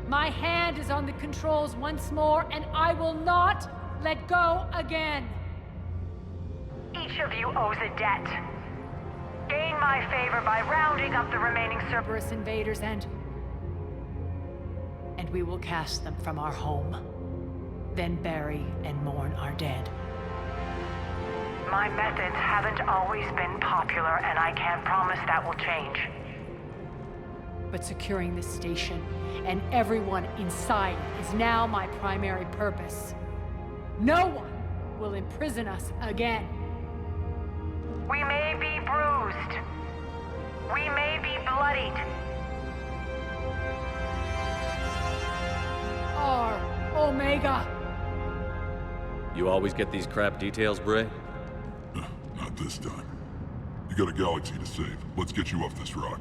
My hand is on the controls once more, and I will not let go again. Each of you owes a debt. Gain my favor by rounding up the remaining Cerberus invaders and we will cast them from our home. Then bury and mourn our dead. My methods haven't always been popular, and I can't promise that will change. But securing this station and everyone inside is now my primary purpose. No one will imprison us again. We may be bruised. We may be bloodied. Our Omega. You always get these crap details, Bray? Not this time. You got a galaxy to save. Let's get you off this rock.